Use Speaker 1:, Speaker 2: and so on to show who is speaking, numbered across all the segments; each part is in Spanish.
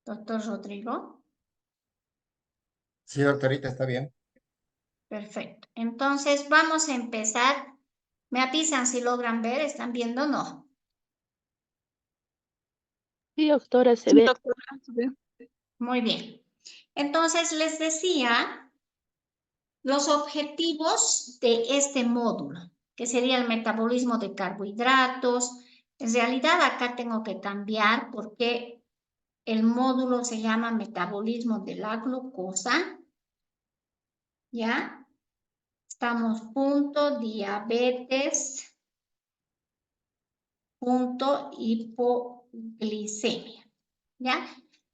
Speaker 1: Doctor Rodrigo.
Speaker 2: Sí, doctorita, está bien.
Speaker 1: Perfecto. Entonces vamos a empezar. ¿Me avisan si logran ver? ¿Están viendo o no?
Speaker 3: Sí, doctora, se
Speaker 4: Sí,
Speaker 3: ve.
Speaker 4: doctora, se ve.
Speaker 1: Muy bien. Entonces les decía los objetivos de este módulo, que sería el metabolismo de carbohidratos. En realidad acá tengo que cambiar porque el módulo se llama metabolismo de la glucosa. ¿Ya? Estamos punto diabetes, punto hipoglicemia. ¿Ya?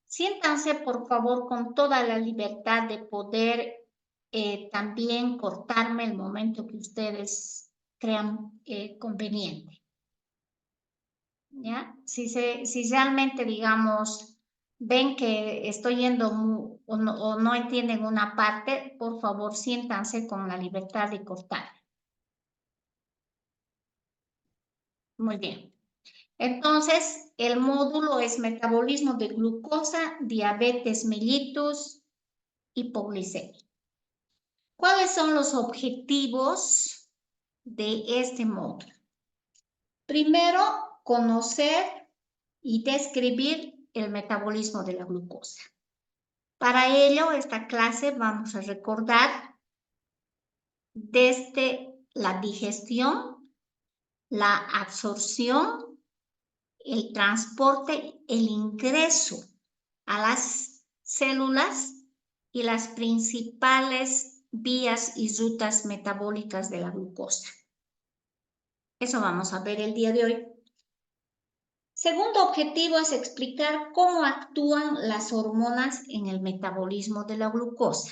Speaker 1: Siéntanse, por favor, con toda la libertad de poder también cortarme el momento que ustedes crean conveniente. ¿Ya? Si realmente, digamos, ven que estoy yendo o no entienden una parte, por favor, siéntanse con la libertad de cortar. Muy bien. Entonces, el módulo es metabolismo de glucosa, diabetes mellitus, hipoglicemia. ¿Cuáles son los objetivos de este módulo? Primero, conocer y describir el metabolismo de la glucosa. Para ello, esta clase vamos a recordar desde la digestión, la absorción, el transporte, el ingreso a las células y las principales vías y rutas metabólicas de la glucosa. Eso vamos a ver el día de hoy. Segundo objetivo es explicar cómo actúan las hormonas en el metabolismo de la glucosa,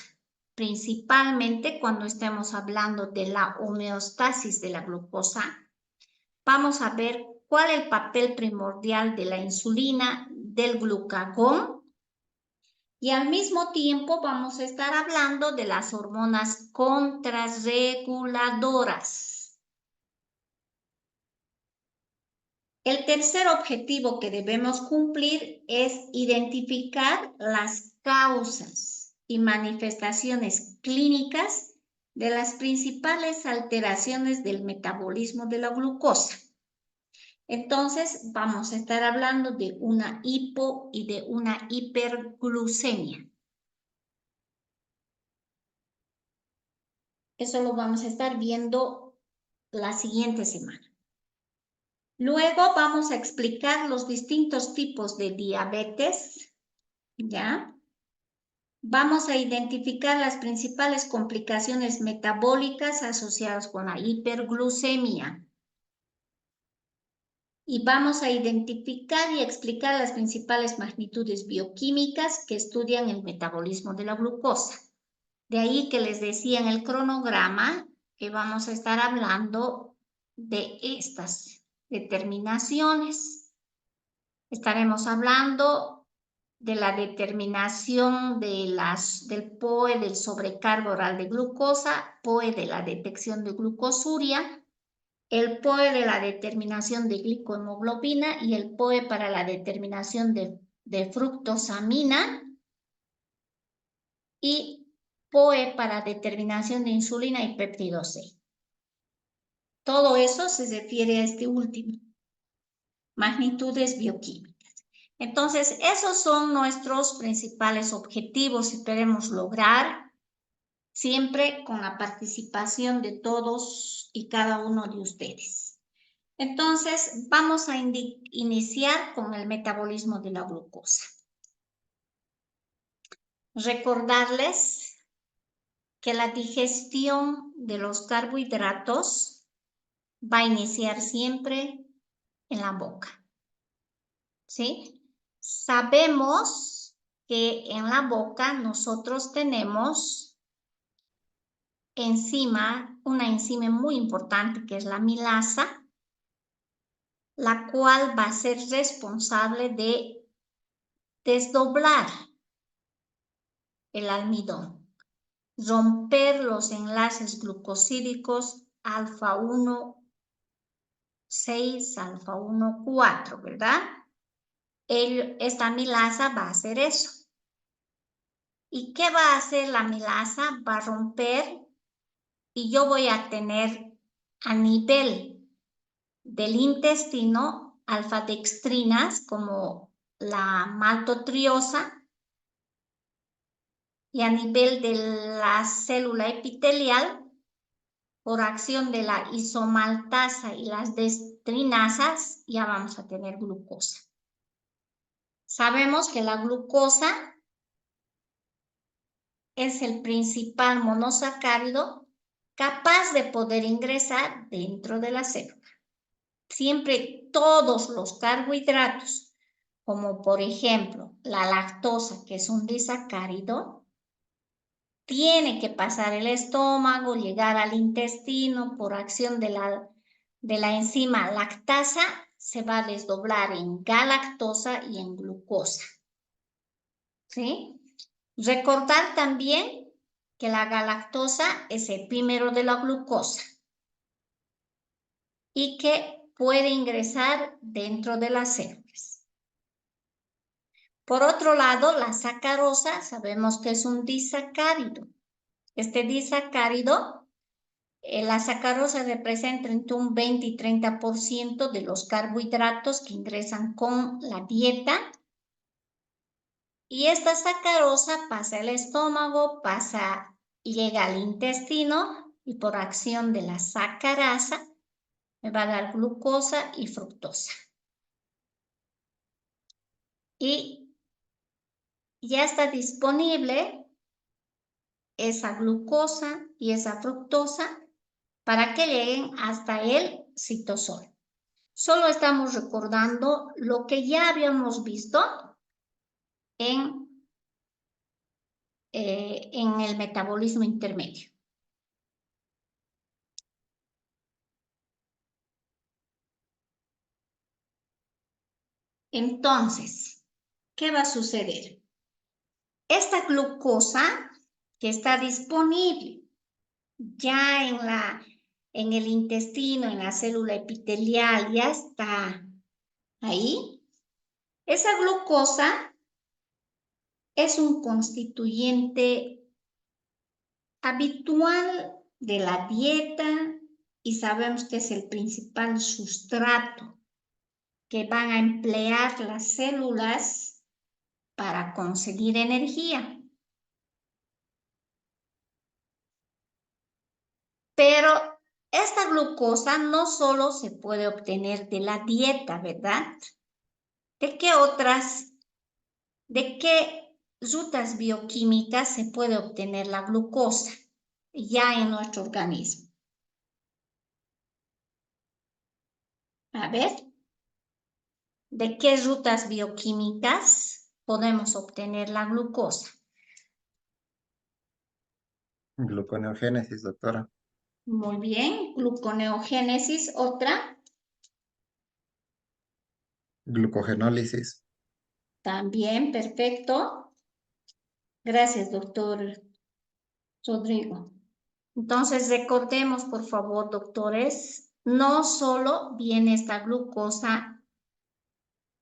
Speaker 1: principalmente cuando estemos hablando de la homeostasis de la glucosa. Vamos a ver cuál es el papel primordial de la insulina, del glucagón, y al mismo tiempo vamos a estar hablando de las hormonas contrarreguladoras. El tercer objetivo que debemos cumplir es identificar las causas y manifestaciones clínicas de las principales alteraciones del metabolismo de la glucosa. Entonces, vamos a estar hablando de una hipo y de una hiperglucemia. Eso lo vamos a estar viendo la siguiente semana. Luego vamos a explicar los distintos tipos de diabetes, ¿ya? Vamos a identificar las principales complicaciones metabólicas asociadas con la hiperglucemia. Y vamos a identificar y explicar las principales magnitudes bioquímicas que estudian el metabolismo de la glucosa. De ahí que les decía en el cronograma que vamos a estar hablando de estas determinaciones. Estaremos hablando de la determinación del POE del sobrecargo oral de glucosa, POE de la detección de glucosuria, el POE de la determinación de glicohemoglobina y el POE para la determinación de fructosamina y POE para determinación de insulina y péptido C. Todo eso se refiere a este último. Magnitudes bioquímicas. Entonces, esos son nuestros principales objetivos que queremos lograr, siempre con la participación de todos y cada uno de ustedes. Entonces, vamos a iniciar con el metabolismo de la glucosa. Recordarles que la digestión de los carbohidratos va a iniciar siempre en la boca. ¿Sí? Sabemos que en la boca nosotros tenemos una enzima muy importante que es la amilasa, la cual va a ser responsable de desdoblar el almidón, romper los enlaces glucosídicos alfa 1, 6, alfa 1, 4, ¿verdad? esta milasa va a hacer eso. ¿Y qué va a hacer la milasa? Va a romper y yo voy a tener a nivel del intestino alfa-dextrinas como la maltotriosa y a nivel de la célula epitelial, por acción de la isomaltasa y las dextrinasas, ya vamos a tener glucosa. Sabemos que la glucosa es el principal monosacárido capaz de poder ingresar dentro de la célula. Siempre todos los carbohidratos, como por ejemplo la lactosa, que es un disacárido, tiene que pasar el estómago, llegar al intestino por acción de la enzima lactasa, se va a desdoblar en galactosa y en glucosa. ¿Sí? Recordar también que la galactosa es el primero de la glucosa y que puede ingresar dentro de las células. Por otro lado, la sacarosa sabemos que es un disacárido. Este disacárido, la sacarosa representa entre un 20 y 30% de los carbohidratos que ingresan con la dieta. Y esta sacarosa pasa al estómago, llega al intestino y por acción de la sacarasa me va a dar glucosa y fructosa. Y ya está disponible esa glucosa y esa fructosa para que lleguen hasta el citosol. Solo estamos recordando lo que ya habíamos visto en el metabolismo intermedio. Entonces, ¿qué va a suceder? Esta glucosa que está disponible ya en el intestino, en la célula epitelial, ya está ahí. Esa glucosa es un constituyente habitual de la dieta y sabemos que es el principal sustrato que van a emplear las células para conseguir energía. Pero esta glucosa no solo se puede obtener de la dieta, ¿verdad? ¿De qué rutas bioquímicas se puede obtener la glucosa ya en nuestro organismo? A ver, ¿de qué rutas bioquímicas podemos obtener la glucosa?
Speaker 2: Gluconeogénesis, doctora.
Speaker 1: Muy bien, gluconeogénesis, otra.
Speaker 2: Glucogenólisis.
Speaker 1: También, perfecto. Gracias, doctor Rodrigo. Entonces, recordemos, por favor, doctores, no solo viene esta glucosa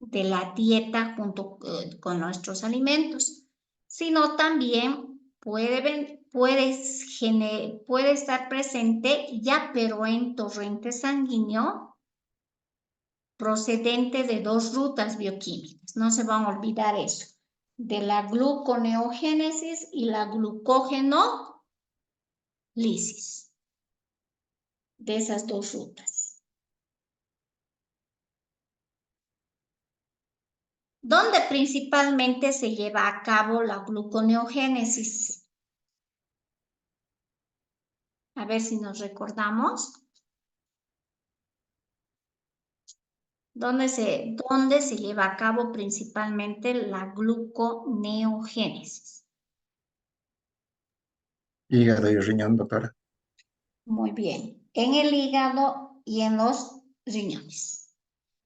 Speaker 1: de la dieta junto con nuestros alimentos, sino también puede estar presente ya, pero en torrente sanguíneo procedente de dos rutas bioquímicas. No se van a olvidar eso, de la gluconeogénesis y la glucogenólisis, de esas dos rutas. ¿Dónde principalmente se lleva a cabo la gluconeogénesis? A ver si nos recordamos. ¿Dónde se lleva a cabo principalmente la gluconeogénesis?
Speaker 2: Hígado y riñón, doctora.
Speaker 1: Muy bien, en el hígado y en los riñones.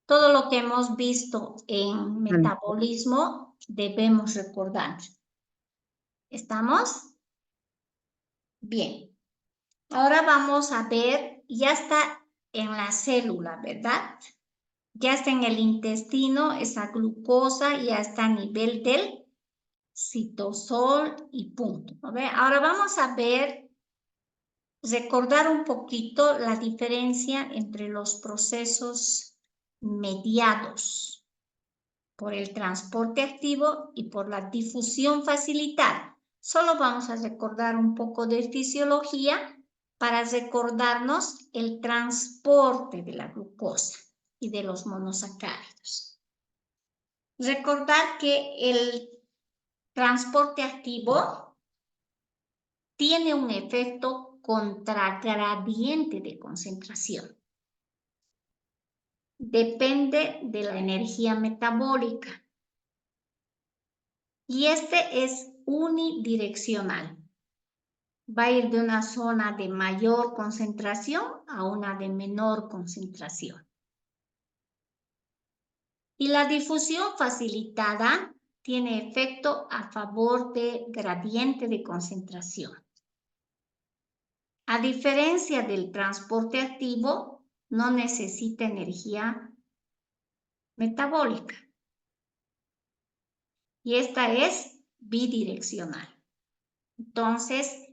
Speaker 1: Todo lo que hemos visto en metabolismo debemos recordar. ¿Estamos? Bien. Ahora vamos a ver, ya está en la célula, ¿verdad? ya está en el intestino, esa glucosa ya está a nivel del citosol y punto. A ver, ahora vamos a ver, recordar un poquito la diferencia entre los procesos mediados por el transporte activo y por la difusión facilitada. Solo vamos a recordar un poco de fisiología para recordarnos el transporte de la glucosa y de los monosacáridos. Recordar que el transporte activo tiene un efecto contragradiente de concentración. Depende de la energía metabólica. Y este es unidireccional. Va a ir de una zona de mayor concentración a una de menor concentración. Y la difusión facilitada tiene efecto a favor de gradiente de concentración. A diferencia del transporte activo, no necesita energía metabólica. Y esta es bidireccional. Entonces,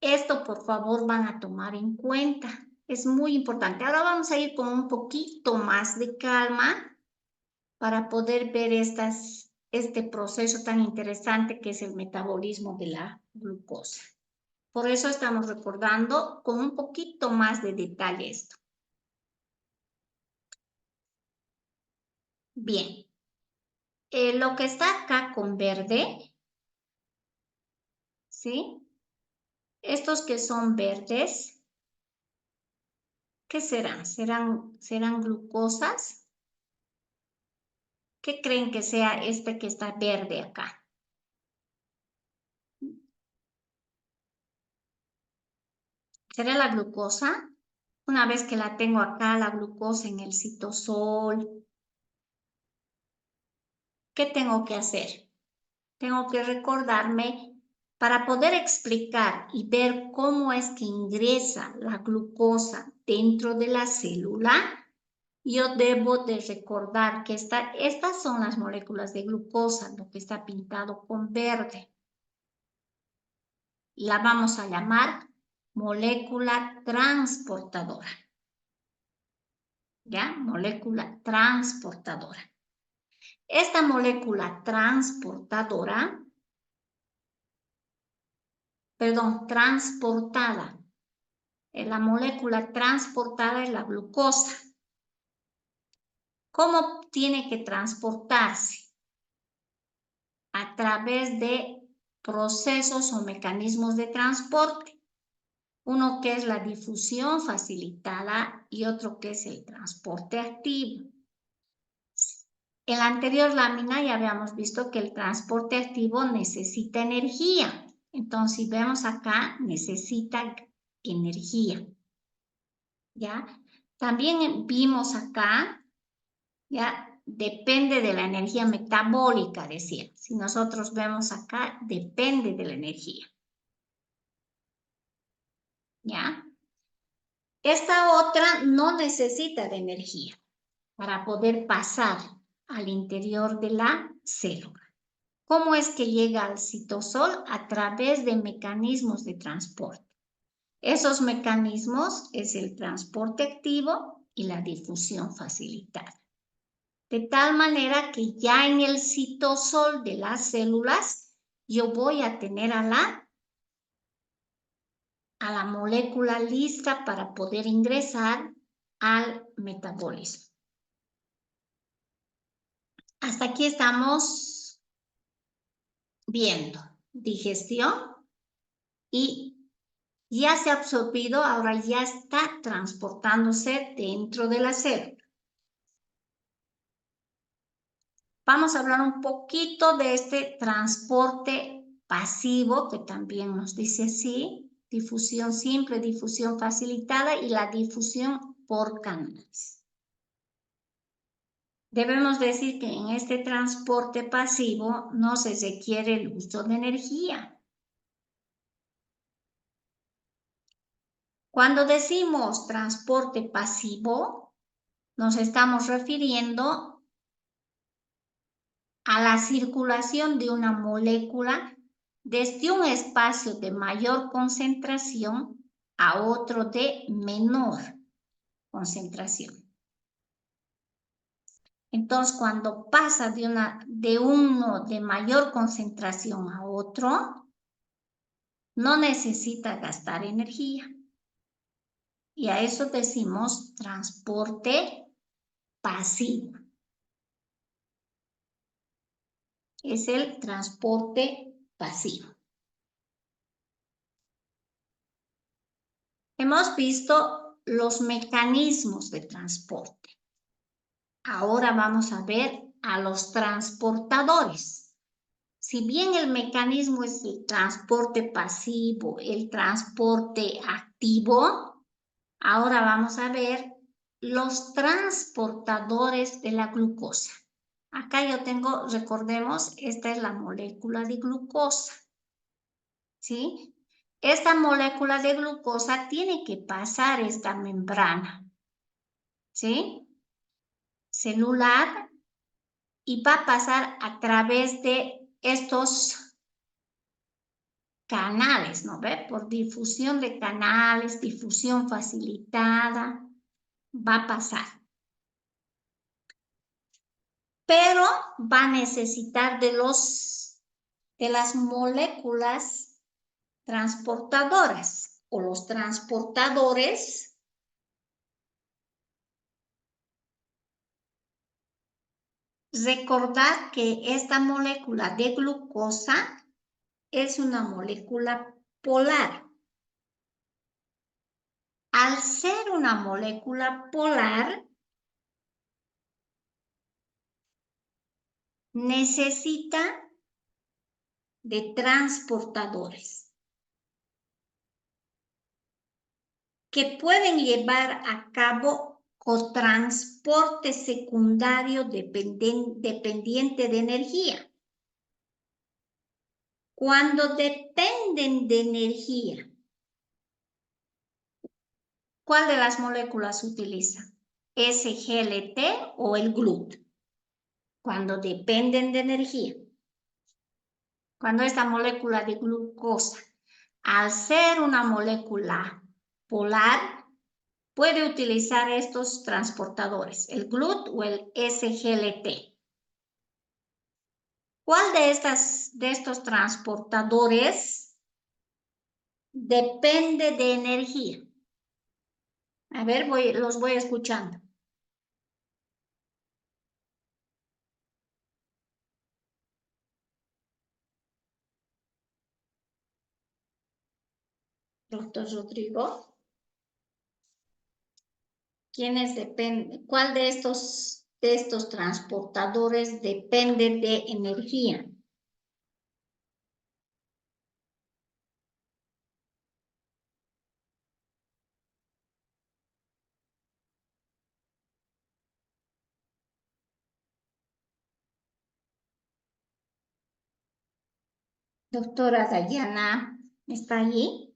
Speaker 1: esto por favor van a tomar en cuenta. Es muy importante. Ahora vamos a ir con un poquito más de calma para poder ver este proceso tan interesante que es el metabolismo de la glucosa. Por eso estamos recordando con un poquito más de detalle esto. Bien, lo que está acá con verde, ¿sí? Estos que son verdes, ¿qué serán? ¿Serán glucosas? ¿Qué creen que sea este que está verde acá? ¿Será la glucosa? Una vez que la tengo acá, la glucosa en el citosol, ¿qué tengo que hacer? Tengo que recordarme para poder explicar y ver cómo es que ingresa la glucosa dentro de la célula. Yo debo de recordar que estas son las moléculas de glucosa, lo que está pintado con verde. La vamos a llamar molécula transportadora. ¿Ya? Molécula transportadora. Esta molécula transportadora, transportada. La molécula transportada es la glucosa. ¿Cómo tiene que transportarse? A través de procesos o mecanismos de transporte. Uno que es la difusión facilitada y otro que es el transporte activo. En la anterior lámina ya habíamos visto que el transporte activo necesita energía. Entonces, si vemos acá, necesita energía. ¿Ya? También vimos acá, ¿ya? Depende de la energía metabólica, decía. Si nosotros vemos acá, depende de la energía. ¿Ya? Esta otra no necesita de energía para poder pasar al interior de la célula. ¿Cómo es que llega al citosol? A través de mecanismos de transporte. Esos mecanismos es el transporte activo y la difusión facilitada. De tal manera que ya en el citosol de las células yo voy a tener a la molécula lista para poder ingresar al metabolismo. Hasta aquí estamos viendo digestión y ya se ha absorbido, ahora ya está transportándose dentro de la célula. Vamos a hablar un poquito de este transporte pasivo, que también nos dice así, difusión simple, difusión facilitada y la difusión por canales. Debemos decir que en este transporte pasivo no se requiere el uso de energía. Cuando decimos transporte pasivo, nos estamos refiriendo a la circulación de una molécula desde un espacio de mayor concentración a otro de menor concentración. Entonces, cuando pasa de uno de mayor concentración a otro, no necesita gastar energía. Y a eso decimos transporte pasivo. Es el transporte pasivo. Hemos visto los mecanismos de transporte. Ahora vamos a ver a los transportadores. Si bien el mecanismo es el transporte pasivo, el transporte activo, ahora vamos a ver los transportadores de la glucosa. Acá yo tengo, recordemos, esta es la molécula de glucosa, ¿sí? Esta molécula de glucosa tiene que pasar esta membrana, ¿sí? Celular, y va a pasar a través de estos canales, ¿no ve? Por difusión de canales, difusión facilitada, va a pasar. Pero va a necesitar de las moléculas transportadoras o los transportadores Recordad que esta molécula de glucosa es una molécula polar. Al ser una molécula polar, necesita de transportadores que pueden llevar a cabo cotransporte secundario dependiente de energía. Cuando dependen de energía, ¿cuál de las moléculas se utiliza? ¿SGLT o el GLUT? Cuando dependen de energía. Cuando esta molécula de glucosa, al ser una molécula polar, puede utilizar estos transportadores, el GLUT o el SGLT. ¿Cuál de estos transportadores depende de energía? A ver, los voy escuchando. Doctor Rodrigo, ¿cuál de estos transportadores depende de energía? Doctora Dayana, ¿está allí?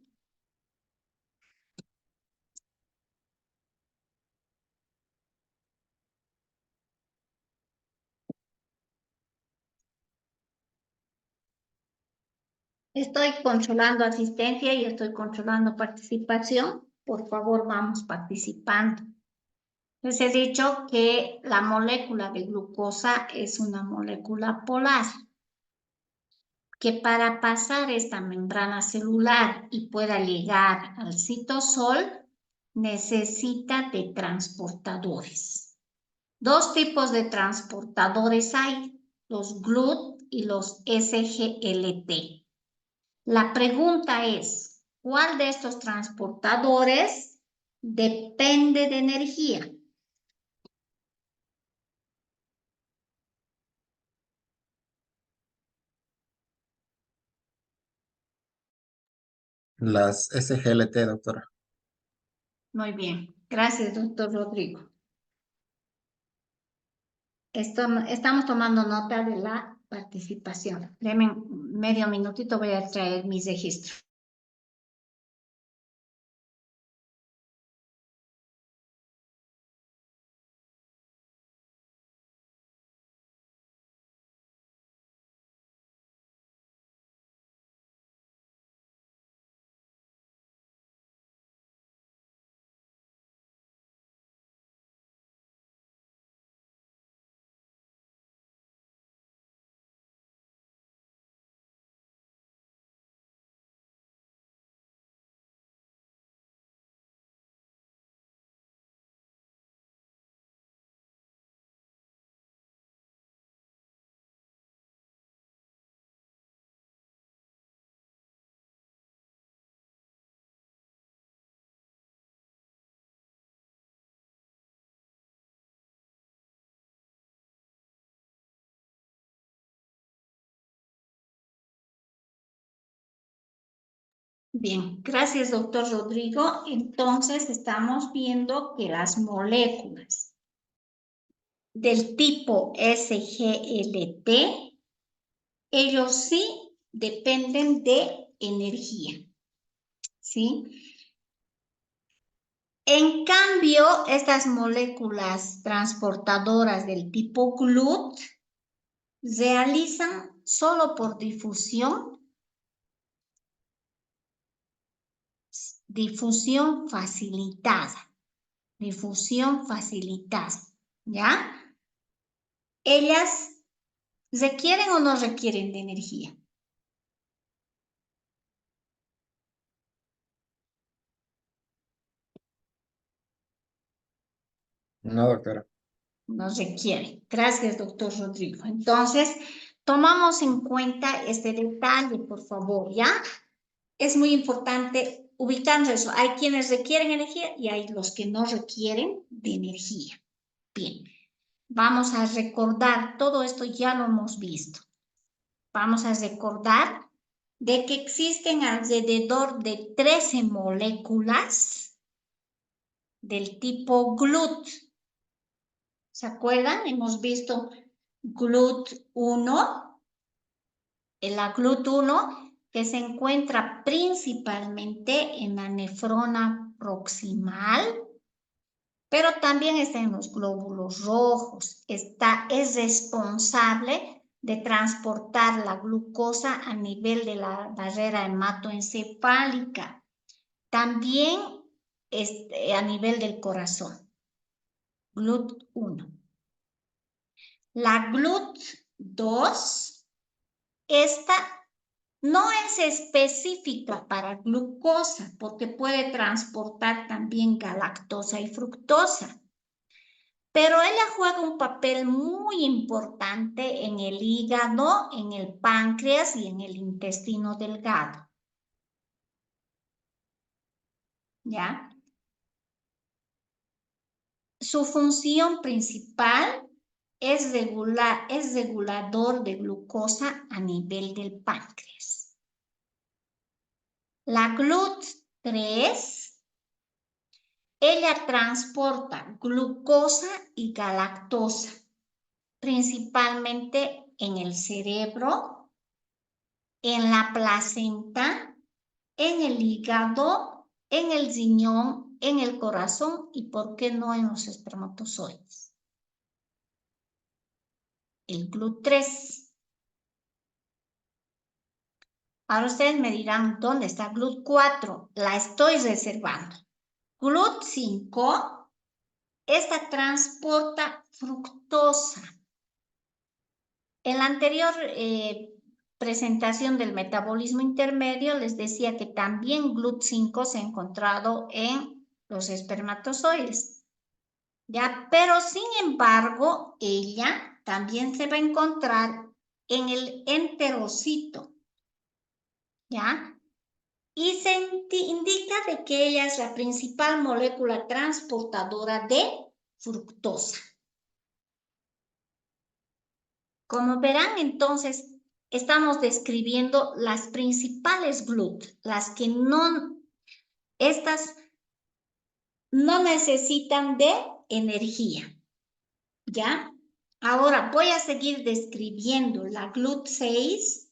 Speaker 1: Estoy controlando asistencia y estoy controlando participación. Por favor, vamos participando. Les he dicho que la molécula de glucosa es una molécula polar, que para pasar esta membrana celular y pueda llegar al citosol, necesita de transportadores. Dos tipos de transportadores hay, los GLUT y los SGLT. La pregunta es, ¿cuál de estos transportadores depende de energía?
Speaker 2: Las SGLT, doctora.
Speaker 1: Muy bien, gracias, doctor Rodrigo. Estamos tomando nota de la participación. Deme medio minutito, voy a traer mis registros. Bien, gracias, doctor Rodrigo. Entonces, estamos viendo que las moléculas del tipo SGLT, ellos sí dependen de energía, ¿sí? En cambio, estas moléculas transportadoras del tipo GLUT realizan solo por difusión facilitada, ¿ya? Ellas requieren o no requieren de energía.
Speaker 2: No, doctora.
Speaker 1: No requieren. Gracias, doctor Rodrigo. Entonces, tomamos en cuenta este detalle, por favor, ¿ya? Es muy importante ubicando eso. Hay quienes requieren energía y hay los que no requieren de energía. Bien, vamos a recordar, todo esto ya lo hemos visto. Vamos a recordar de que existen alrededor de 13 moléculas del tipo GLUT. ¿Se acuerdan? Hemos visto GLUT1, la GLUT1 que se encuentra principalmente en la nefrona proximal, pero también está en los glóbulos rojos. Es responsable de transportar la glucosa a nivel de la barrera hematoencefálica, también a nivel del corazón. GLUT1. La GLUT2, esta no es específica para glucosa porque puede transportar también galactosa y fructosa, pero ella juega un papel muy importante en el hígado, en el páncreas y en el intestino delgado. ¿Ya? Su función principal es regulador de glucosa a nivel del páncreas. La GLUT3, ella transporta glucosa y galactosa, principalmente en el cerebro, en la placenta, en el hígado, en el riñón, en el corazón y, ¿por qué no, en los espermatozoides? El GLUT3. Ahora ustedes me dirán, ¿dónde está GLUT4? La estoy reservando. GLUT5, esta transporta fructosa. En la anterior presentación del metabolismo intermedio les decía que también GLUT5 se ha encontrado en los espermatozoides. ¿Ya? Pero sin embargo, ella también se va a encontrar en el enterocito. ¿Ya? Y se indica de que ella es la principal molécula transportadora de fructosa. Como verán, entonces, estamos describiendo las principales GLUT, estas no necesitan de energía, ¿ya? Ahora voy a seguir describiendo la GLUT6,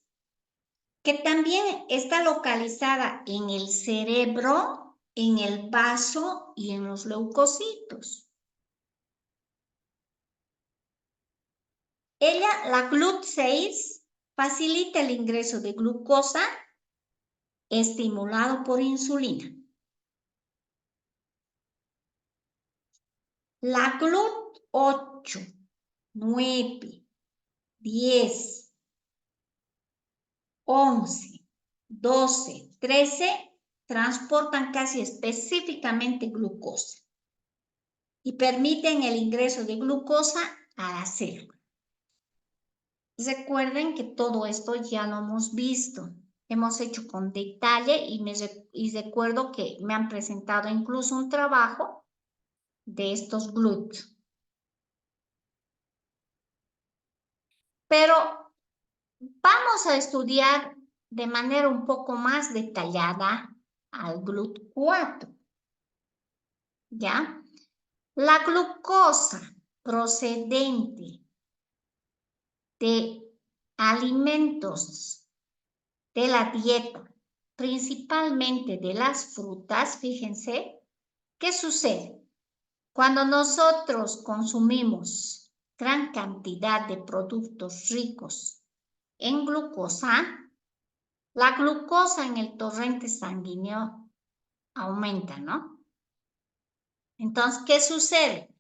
Speaker 1: que también está localizada en el cerebro, en el vaso y en los leucocitos. La GLUT6, facilita el ingreso de glucosa estimulado por insulina. La GLUT8, 9, 10, 11, 12, 13 transportan casi específicamente glucosa y permiten el ingreso de glucosa a la célula. Recuerden que todo esto ya lo hemos visto. Hemos hecho con detalle y recuerdo que me han presentado incluso un trabajo de estos GLUT. Pero vamos a estudiar de manera un poco más detallada al GLUT4. ¿Ya? La glucosa procedente de alimentos de la dieta, principalmente de las frutas, fíjense, ¿qué sucede? Cuando nosotros consumimos gran cantidad de productos ricos en glucosa, la glucosa en el torrente sanguíneo aumenta, ¿no? Entonces, ¿qué sucede?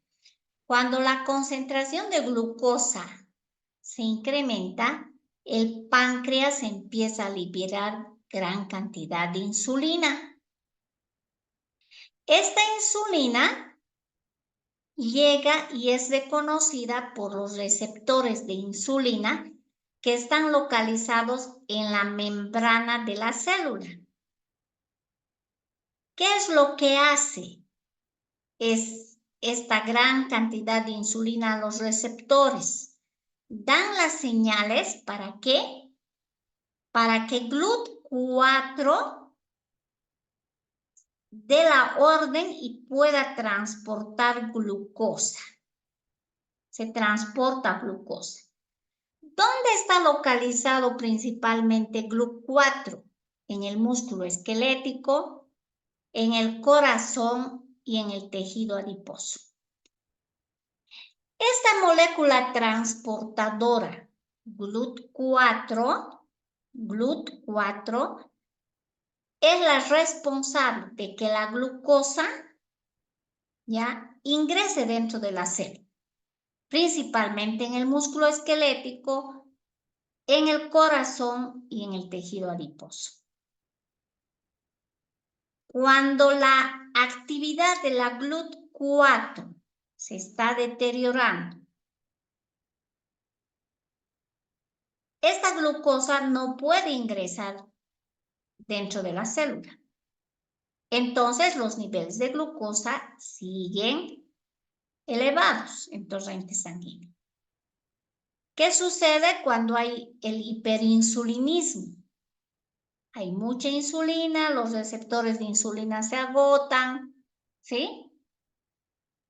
Speaker 1: Cuando la concentración de glucosa se incrementa, el páncreas empieza a liberar gran cantidad de insulina. Esta insulina llega y es reconocida por los receptores de insulina que están localizados en la membrana de la célula. ¿Qué es lo que hace esta gran cantidad de insulina a los receptores? Dan las señales ¿para qué? Para que GLUT4 dé la orden y pueda transportar glucosa. Se transporta glucosa. ¿Dónde está localizado principalmente GLUT4? En el músculo esquelético, en el corazón y en el tejido adiposo. Esta molécula transportadora GLUT4 es la responsable de que la glucosa ya ingrese dentro de la célula, principalmente en el músculo esquelético, en el corazón y en el tejido adiposo. Cuando la actividad de la GLUT4 se está deteriorando, esta glucosa no puede ingresar dentro de la célula. Entonces, los niveles de glucosa siguen elevados en torrente sanguíneo. ¿Qué sucede cuando hay el hiperinsulinismo? Hay mucha insulina, los receptores de insulina se agotan, ¿sí?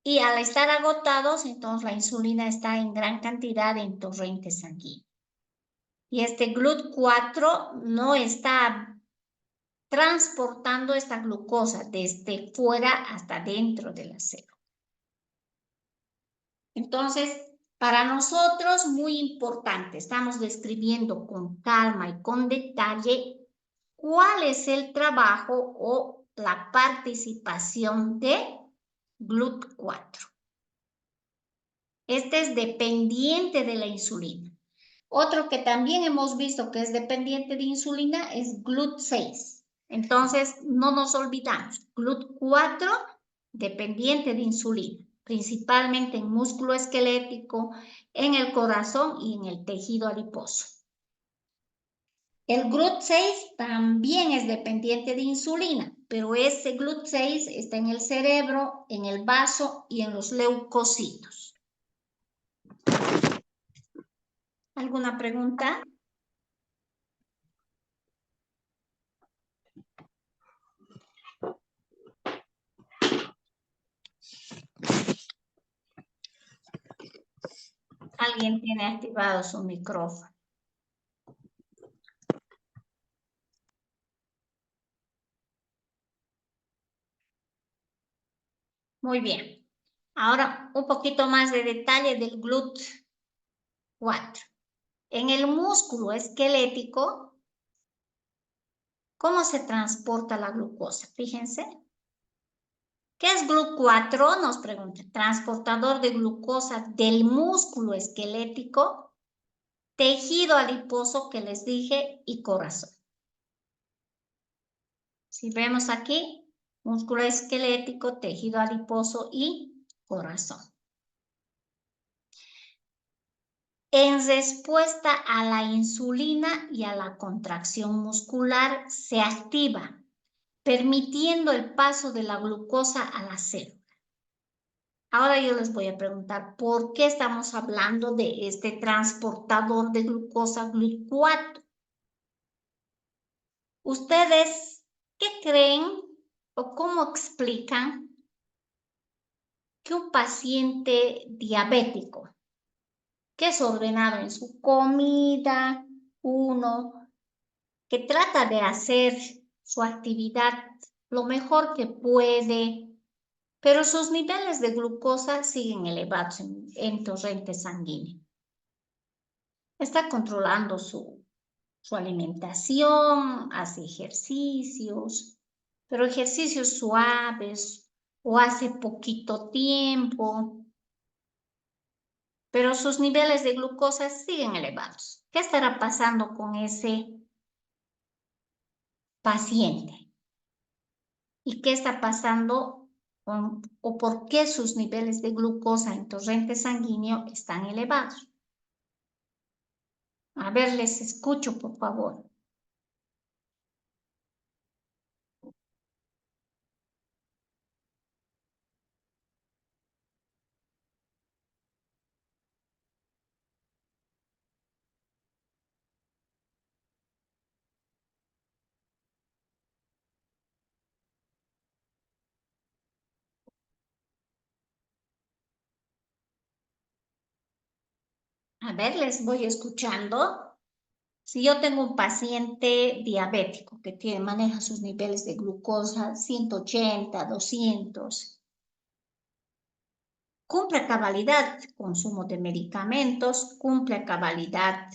Speaker 1: Y al estar agotados, entonces la insulina está en gran cantidad en torrente sanguíneo. Y este GLUT4 no está transportando esta glucosa desde fuera hasta dentro de la célula. Entonces, para nosotros muy importante, estamos describiendo con calma y con detalle cuál es el trabajo o la participación de GLUT4. Este es dependiente de la insulina. Otro que también hemos visto que es dependiente de insulina es GLUT6. Entonces, no nos olvidamos, GLUT4 dependiente de insulina, principalmente en músculo esquelético, en el corazón y en el tejido adiposo. El GLUT6 también es dependiente de insulina, pero ese GLUT6 está en el cerebro, en el vaso y en los leucocitos. ¿Alguna pregunta? Alguien tiene activado su micrófono. Muy bien. Ahora un poquito más de detalle del GLUT4. En el músculo esquelético, ¿cómo se transporta la glucosa? Fíjense. ¿Qué es GLUT4? Nos pregunta. Transportador de glucosa del músculo esquelético, tejido adiposo que les dije y corazón. Si vemos aquí, músculo esquelético, tejido adiposo y corazón. En respuesta a la insulina y a la contracción muscular se activa, permitiendo el paso de la glucosa a la célula. Ahora yo les voy a preguntar, ¿por qué estamos hablando de este transportador de glucosa GLUT4? Ustedes ¿Qué creen o cómo explican que un paciente diabético, que es ordenado en su comida, que trata de hacer su actividad lo mejor que puede, pero sus niveles de glucosa siguen elevados en torrente sanguíneo? Está controlando su alimentación, hace ejercicios, pero ejercicios suaves o hace poquito tiempo, pero sus niveles de glucosa siguen elevados. ¿Qué estará pasando con ese paciente? ¿Y qué está pasando o por qué sus niveles de glucosa en torrente sanguíneo están elevados? A ver, les escucho, por favor. A ver, les voy escuchando. Si yo tengo un paciente diabético que maneja sus niveles de glucosa 180, 200, cumple a cabalidad consumo de medicamentos, cumple a cabalidad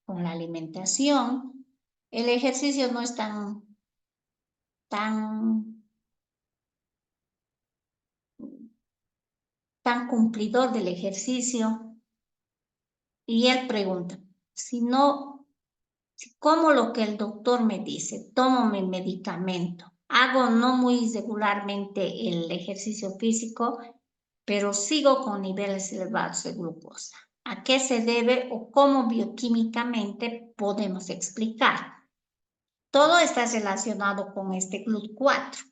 Speaker 1: con la alimentación, el ejercicio no es tan cumplidor del ejercicio, y él pregunta, si no, como lo que el doctor me dice, tomo mi medicamento, hago no muy regularmente el ejercicio físico, pero sigo con niveles elevados de glucosa. ¿A qué se debe o cómo bioquímicamente podemos explicar? Todo está relacionado con este GLUT4.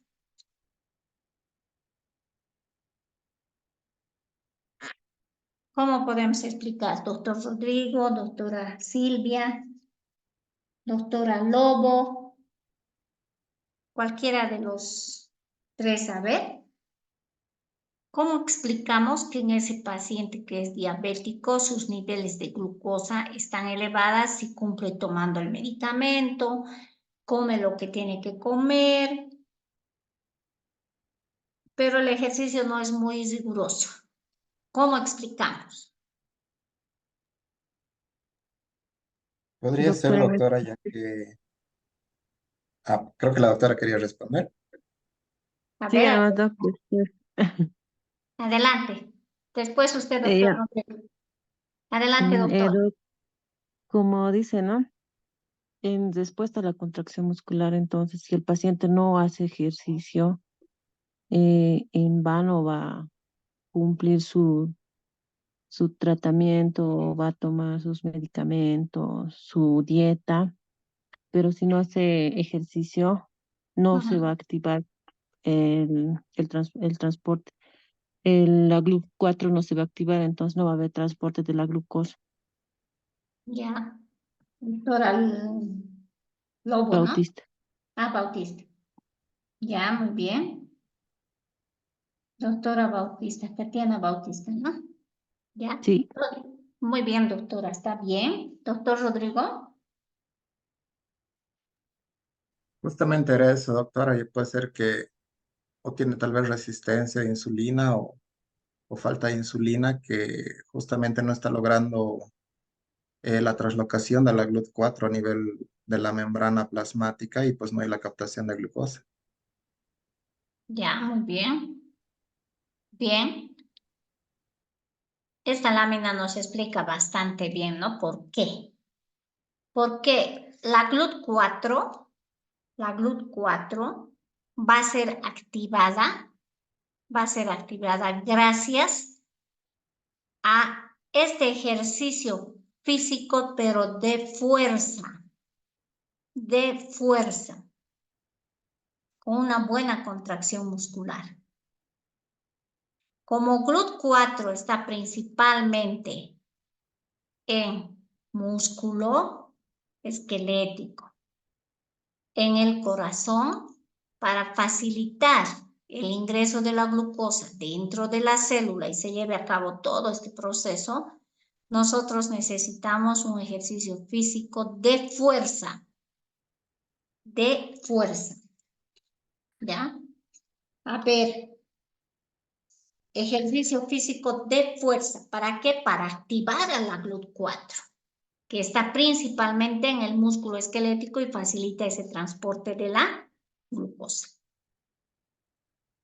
Speaker 1: ¿Cómo podemos explicar? Doctor Rodrigo, doctora Silvia, doctora Lobo, cualquiera de los tres, a ver. ¿Cómo explicamos que en ese paciente que es diabético sus niveles de glucosa están elevadas si cumple tomando el medicamento, come lo que tiene que comer, pero el ejercicio no es muy riguroso? ¿Cómo explicamos?
Speaker 2: Podría ser,
Speaker 3: Doctora,
Speaker 2: doctora, ya que creo que la doctora quería responder.
Speaker 1: A
Speaker 3: sí,
Speaker 1: ver,
Speaker 3: doctor.
Speaker 1: adelante. Después usted, doctor.
Speaker 3: Ya,
Speaker 1: Adelante, doctor.
Speaker 3: como dice, ¿no? En respuesta a la contracción muscular, entonces, si el paciente no hace ejercicio, en vano va a cumplir su tratamiento, va a tomar sus medicamentos, su dieta, pero si no hace ejercicio, no se va a activar el transporte. La GLUT4 no se va a activar, entonces no va a haber transporte de la glucosa.
Speaker 1: Ya, doctora Lobo, ¿no?
Speaker 3: Bautista.
Speaker 1: Ah, Bautista. Ya, muy bien. Doctora Bautista, Tatiana Bautista, ¿no? Ya.
Speaker 3: Sí,
Speaker 1: Muy bien, doctora, está bien. Doctor Rodrigo.
Speaker 2: Justamente era eso, doctora, y puede ser que o tiene tal vez resistencia a insulina o falta de insulina que justamente no está logrando la traslocación de la GLUT4 a nivel de la membrana plasmática y pues no hay la captación de glucosa.
Speaker 1: Ya, muy bien. Bien. Esta lámina nos explica bastante bien, ¿no? ¿Por qué? Porque la GLUT4 va a ser activada gracias a este ejercicio físico, pero de fuerza, con una buena contracción muscular. Como GLUT4 está principalmente en músculo esquelético, en el corazón para facilitar el ingreso de la glucosa dentro de la célula y se lleve a cabo todo este proceso, nosotros necesitamos un ejercicio físico de fuerza. ¿Ya? A ver, ejercicio físico de fuerza. ¿Para qué? Para activar a la GLUT4, que está principalmente en el músculo esquelético y facilita ese transporte de la glucosa.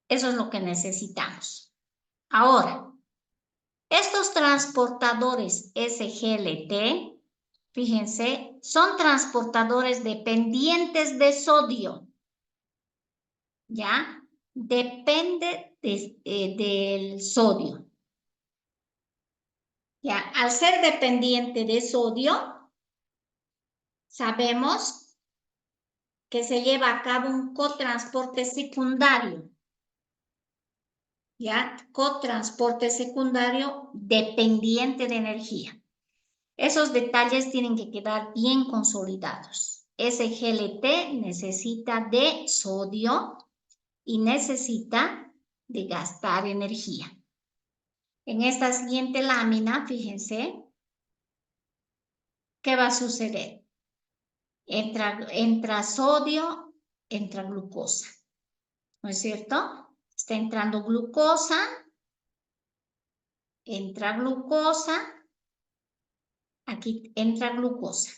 Speaker 1: Eso es lo que necesitamos. Ahora, estos transportadores SGLT, fíjense, son transportadores dependientes de sodio. ¿Ya? Depende del sodio. Ya, al ser dependiente de sodio, sabemos que se lleva a cabo un cotransporte secundario. Ya, cotransporte secundario dependiente de energía. Esos detalles tienen que quedar bien consolidados. SGLT necesita de sodio y necesita de gastar energía. En esta siguiente lámina, fíjense, ¿qué va a suceder? Entra sodio, entra glucosa, ¿no es cierto? Está entrando glucosa, entra glucosa, aquí entra glucosa.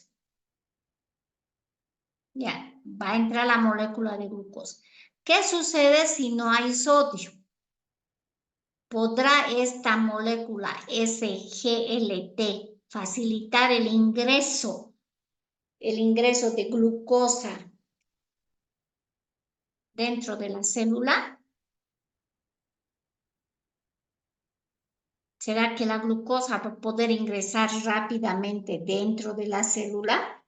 Speaker 1: Ya, va a entrar la molécula de glucosa. ¿Qué sucede si no hay sodio? ¿Podrá esta molécula SGLT facilitar el ingreso de glucosa dentro de la célula? ¿Será que la glucosa va a poder ingresar rápidamente dentro de la célula?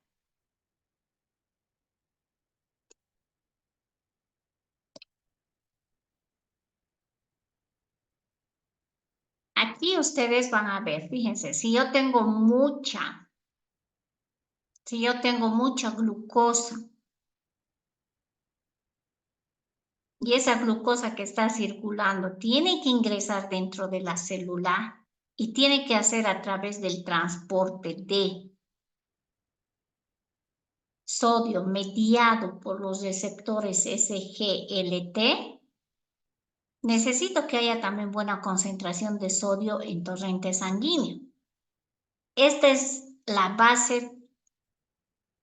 Speaker 1: Aquí ustedes van a ver, fíjense, si yo tengo mucha glucosa y esa glucosa que está circulando tiene que ingresar dentro de la célula y tiene que hacer a través del transporte de sodio mediado por los receptores SGLT, necesito que haya también buena concentración de sodio en torrente sanguíneo. Esta es la base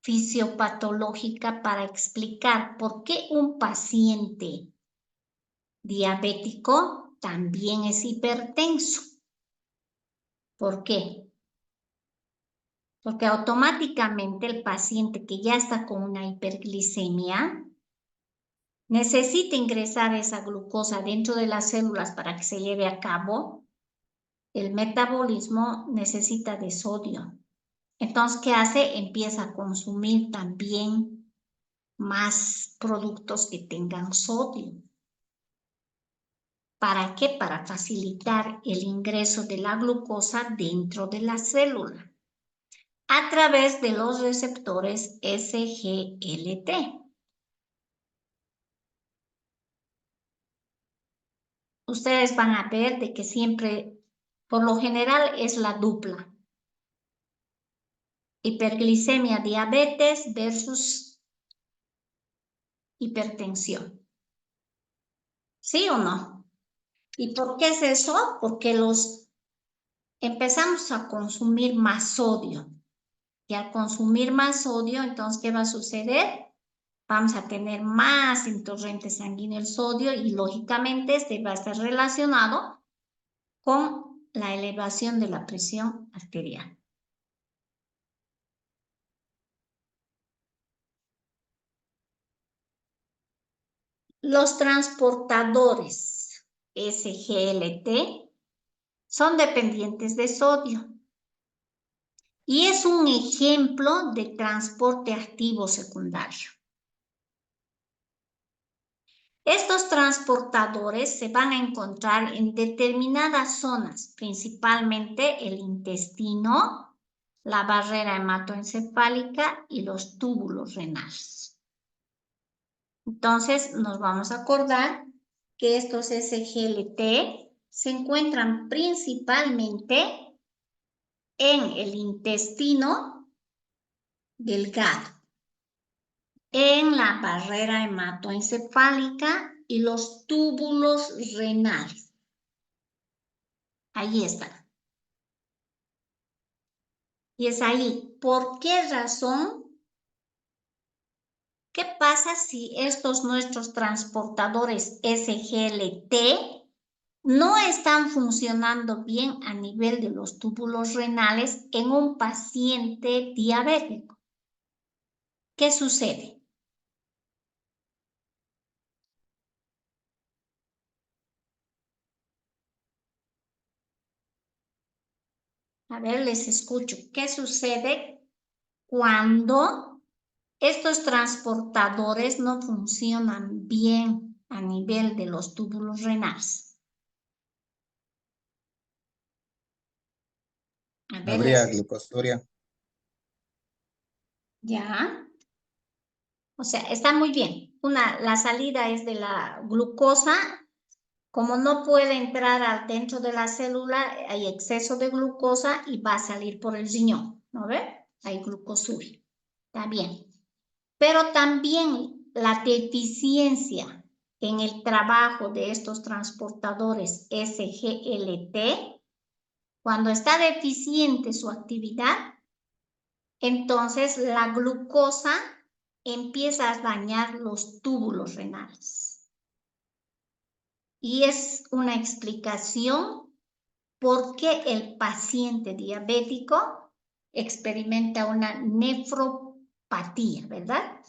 Speaker 1: fisiopatológica para explicar por qué un paciente diabético también es hipertenso. ¿Por qué? Porque automáticamente el paciente que ya está con una hiperglicemia necesita ingresar esa glucosa dentro de las células para que se lleve a cabo el metabolismo, necesita de sodio. Entonces, ¿qué hace? Empieza a consumir también más productos que tengan sodio. ¿Para qué? Para facilitar el ingreso de la glucosa dentro de la célula a través de los receptores SGLT. Ustedes van a ver de que siempre, por lo general, es la dupla. Hiperglicemia, diabetes versus hipertensión. ¿Sí o no? ¿Y por qué es eso? Porque empezamos a consumir más sodio. Y al consumir más sodio, entonces, ¿qué va a suceder? Vamos a tener más en torrente sanguíneo el sodio y lógicamente este va a estar relacionado con la elevación de la presión arterial. Los transportadores SGLT son dependientes de sodio y es un ejemplo de transporte activo secundario. Estos transportadores se van a encontrar en determinadas zonas, principalmente el intestino, la barrera hematoencefálica y los túbulos renales. Entonces, nos vamos a acordar que estos SGLT se encuentran principalmente en el intestino delgado, en la barrera hematoencefálica y los túbulos renales. Ahí están. Y es ahí. ¿Por qué razón? ¿Qué pasa si estos nuestros transportadores SGLT no están funcionando bien a nivel de los túbulos renales en un paciente diabético? ¿Qué sucede? A ver, les escucho. ¿Qué sucede cuando estos transportadores no funcionan bien a nivel de los túbulos renales? A ver,
Speaker 2: Habría glucosuria.
Speaker 1: ya. O sea, está muy bien. La salida es de la glucosa. Como no puede entrar dentro de la célula, hay exceso de glucosa y va a salir por el riñón, ¿no ve? Hay glucosuria. Está bien. Pero también la deficiencia en el trabajo de estos transportadores SGLT, cuando está deficiente su actividad, entonces la glucosa empieza a dañar los túbulos renales. Y es una explicación por qué el paciente diabético experimenta una nefropatía, ¿verdad?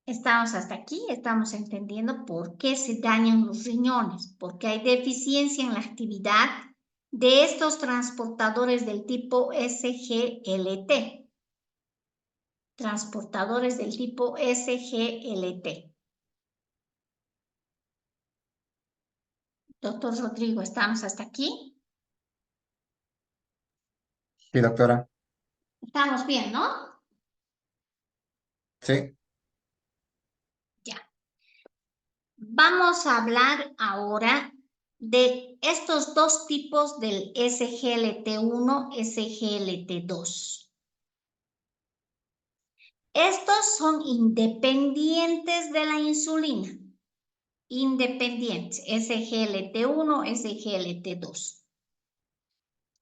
Speaker 1: Estamos hasta aquí, estamos entendiendo por qué se dañan los riñones, porque hay deficiencia en la actividad de estos transportadores del tipo SGLT. Transportadores del tipo SGLT. Doctor Rodrigo, ¿estamos hasta aquí?
Speaker 2: Sí, doctora.
Speaker 1: Estamos bien, ¿no?
Speaker 2: Sí.
Speaker 1: Ya. Vamos a hablar ahora de estos dos tipos del SGLT1, SGLT2. Estos son independientes de la insulina. Independientes, SGLT1, SGLT2.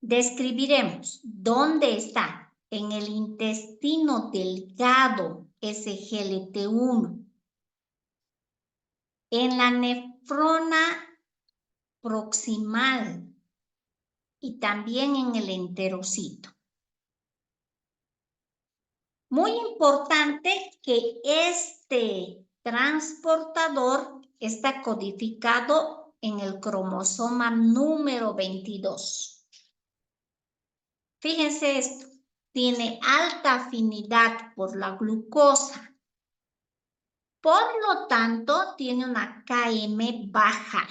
Speaker 1: Describiremos dónde está en el intestino delgado SGLT1, en la nefrona proximal y también en el enterocito. Muy importante que este transportador está codificado en el cromosoma número 22. Fíjense esto, tiene alta afinidad por la glucosa. Por lo tanto, tiene una Km baja.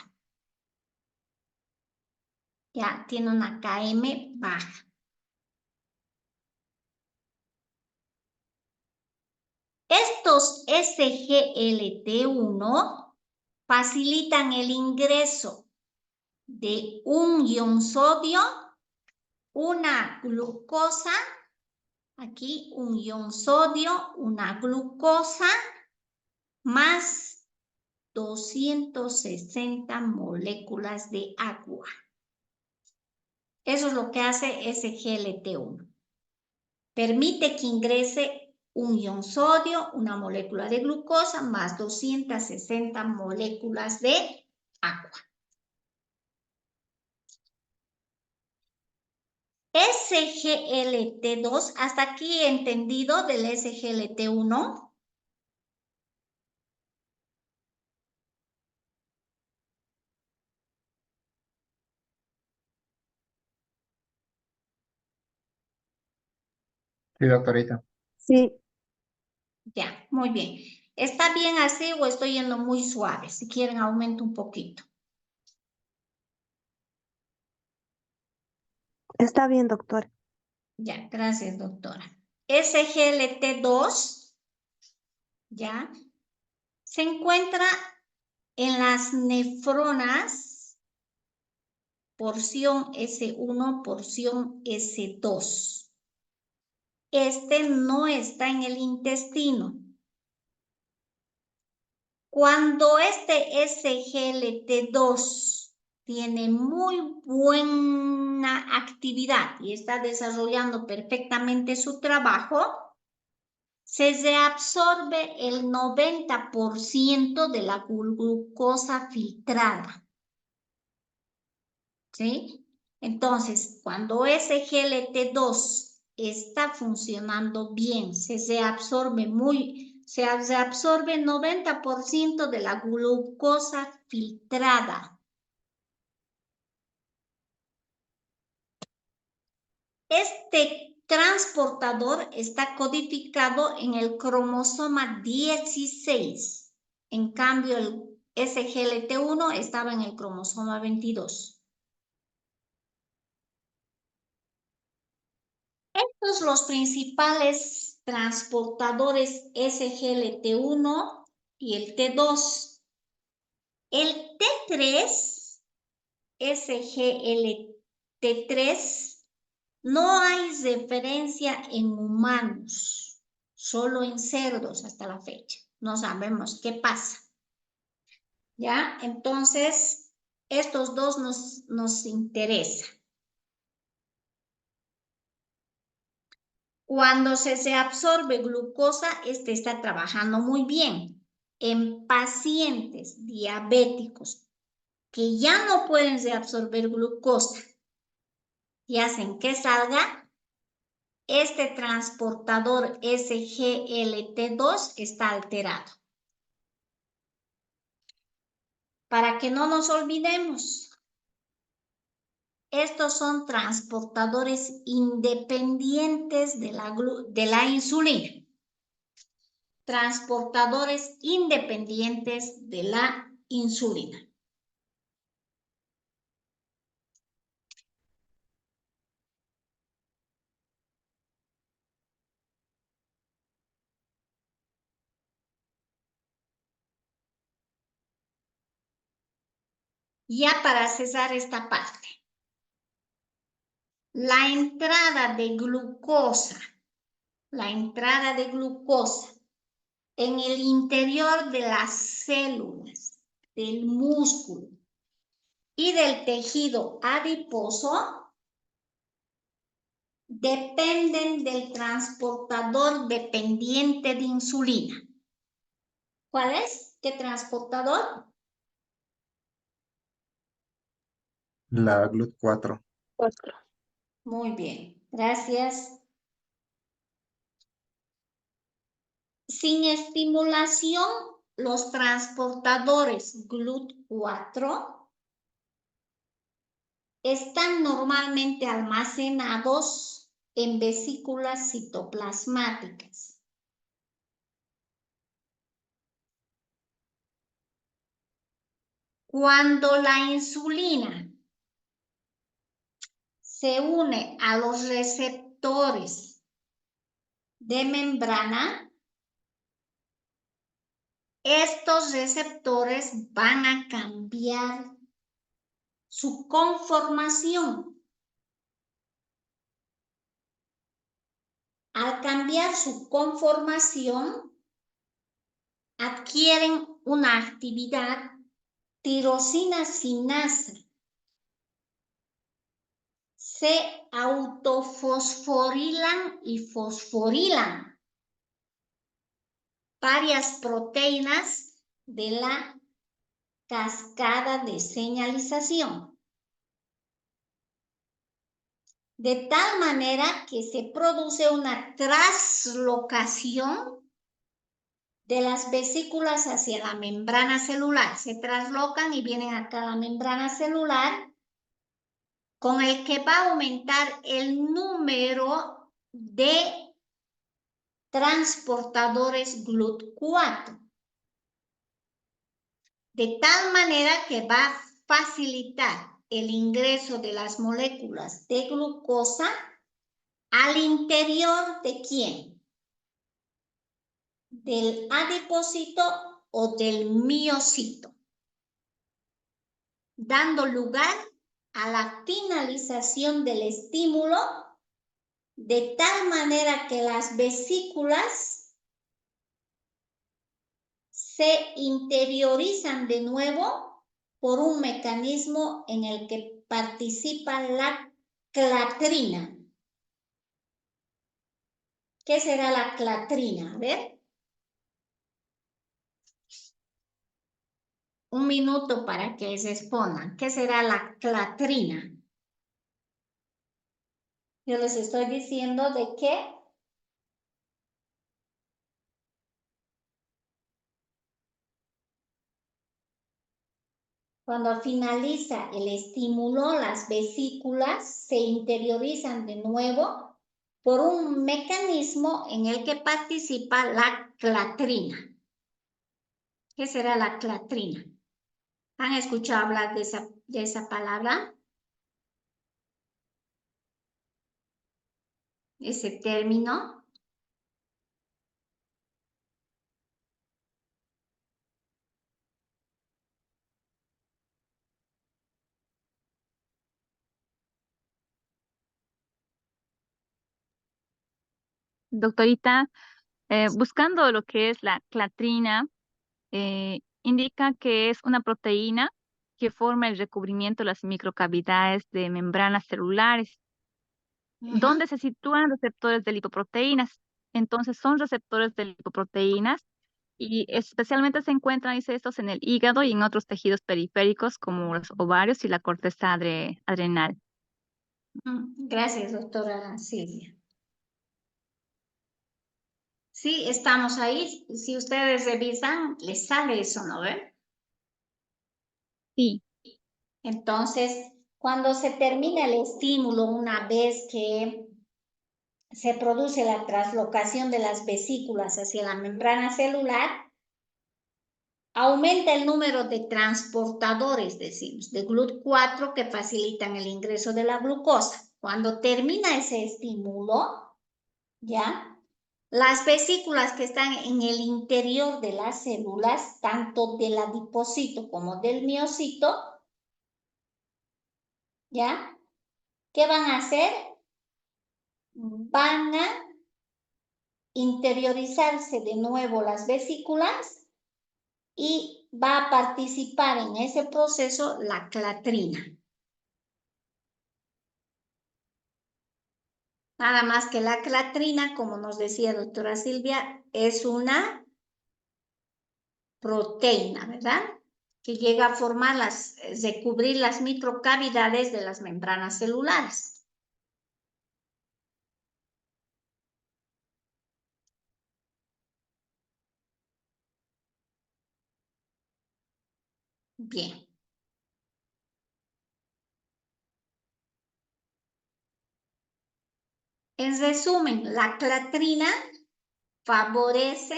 Speaker 1: Ya, tiene una Km baja. Estos SGLT1 facilitan el ingreso de un ion sodio, una glucosa, aquí un ion sodio, una glucosa, más 260 moléculas de agua. Eso es lo que hace SGLT1. Permite que ingrese un ion sodio, una molécula de glucosa, más 260 moléculas de agua. SGLT2, hasta aquí entendido del SGLT1.
Speaker 2: Sí, doctorita.
Speaker 3: Sí,
Speaker 1: Ya, muy bien. ¿Está bien así o estoy yendo muy suave? Si quieren, aumento un poquito.
Speaker 4: Está bien, doctor.
Speaker 1: Ya, gracias, doctora. SGLT2, ya, se encuentra en las nefronas, porción S1, porción S2. Este no está en el intestino. Cuando este SGLT2 tiene muy buena actividad y está desarrollando perfectamente su trabajo, se reabsorbe el 90% de la glucosa filtrada. ¿Sí? Entonces, cuando SGLT2 está funcionando bien, se reabsorbe el 90% de la glucosa filtrada. Este transportador está codificado en el cromosoma 16. En cambio, el SGLT1 estaba en el cromosoma 22. Estos son los principales transportadores SGLT1 y el T2. El T3, SGLT3, no hay referencia en humanos, solo en cerdos hasta la fecha. No sabemos qué pasa. ¿Ya? Entonces, estos dos nos interesan. Cuando se absorbe glucosa, este está trabajando muy bien. En pacientes diabéticos que ya no pueden reabsorber glucosa y hacen que salga, este transportador SGLT2 está alterado. Para que no nos olvidemos, estos son transportadores independientes de la insulina. Transportadores independientes de la insulina. Ya para cesar esta parte, la entrada de glucosa en el interior de las células, del músculo y del tejido adiposo dependen del transportador dependiente de insulina. ¿Cuál es? ¿Qué transportador?
Speaker 2: La GLUT4.
Speaker 1: Muy bien, gracias. Sin estimulación, los transportadores GLUT4 están normalmente almacenados en vesículas citoplasmáticas. Cuando la insulina se une a los receptores de membrana, estos receptores van a cambiar su conformación. Al cambiar su conformación, adquieren una actividad tirosina sinasa. Se autofosforilan y fosforilan varias proteínas de la cascada de señalización. De tal manera que se produce una traslocación de las vesículas hacia la membrana celular. Se traslocan y vienen acá a la membrana celular, con el que va a aumentar el número de transportadores GLUT4. De tal manera que va a facilitar el ingreso de las moléculas de glucosa ¿Al interior de quién? ¿Del adipocito o del miocito? Dando lugar a la finalización del estímulo de tal manera que las vesículas se interiorizan de nuevo por un mecanismo en el que participa la clatrina. ¿Qué será la clatrina? A ver. Un minuto para que se expongan. ¿Qué será la clatrina? Yo les estoy diciendo de qué. Cuando finaliza el estímulo, las vesículas se interiorizan de nuevo por un mecanismo en el que participa la clatrina. ¿Qué será la clatrina? ¿Han escuchado hablar de esa palabra? Ese término.
Speaker 4: Doctorita, buscando lo que es la clatrina, indica que es una proteína que forma el recubrimiento de las microcavidades de membranas celulares, donde se sitúan receptores de lipoproteínas. Entonces son receptores de lipoproteínas y especialmente se encuentran, dice, estos en el hígado y en otros tejidos periféricos como los ovarios y la corteza adrenal.
Speaker 1: Gracias, doctora Silvia. Sí, estamos ahí. Si ustedes revisan, les sale eso, ¿no ven?
Speaker 4: Sí.
Speaker 1: Entonces, cuando se termina el estímulo, una vez que se produce la translocación de las vesículas hacia la membrana celular, aumenta el número de transportadores, decimos, de GLUT4 que facilitan el ingreso de la glucosa. Cuando termina ese estímulo, ¿ya? Las vesículas que están en el interior de las células, tanto del adipocito como del miocito, ¿ya? ¿Qué van a hacer? Van a interiorizarse de nuevo las vesículas y va a participar en ese proceso la clatrina. Nada más que la clatrina, como nos decía doctora Silvia, es una proteína, ¿verdad? Que llega a formar recubrir las microcavidades de las membranas celulares. Bien. En resumen, la clatrina favorece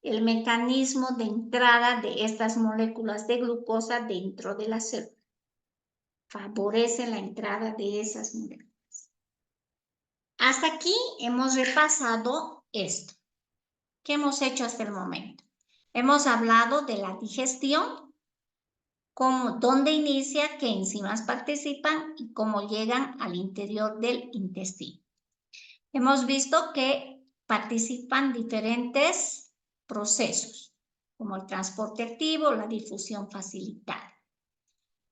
Speaker 1: el mecanismo de entrada de estas moléculas de glucosa dentro de la célula. Favorece la entrada de esas moléculas. Hasta aquí hemos repasado esto. ¿Qué hemos hecho hasta el momento? Hemos hablado de la digestión, dónde inicia, qué enzimas participan y cómo llegan al interior del intestino. Hemos visto que participan diferentes procesos, como el transporte activo, la difusión facilitada.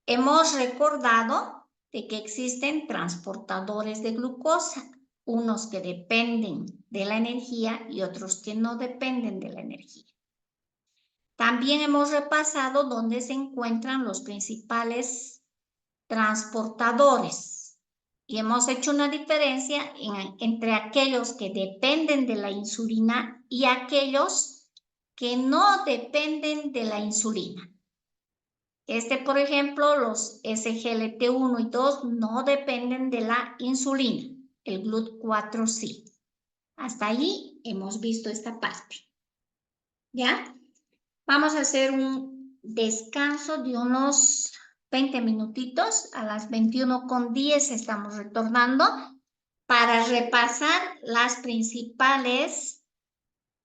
Speaker 1: Hemos recordado de que existen transportadores de glucosa, unos que dependen de la energía y otros que no dependen de la energía. También hemos repasado dónde se encuentran los principales transportadores y hemos hecho una diferencia entre aquellos que dependen de la insulina y aquellos que no dependen de la insulina. Por ejemplo, los SGLT1 y 2 no dependen de la insulina, el GLUT4 sí. Hasta allí hemos visto esta parte. ¿Ya? Vamos a hacer un descanso de unos 20 minutitos. A las 21:10 estamos retornando para repasar las principales,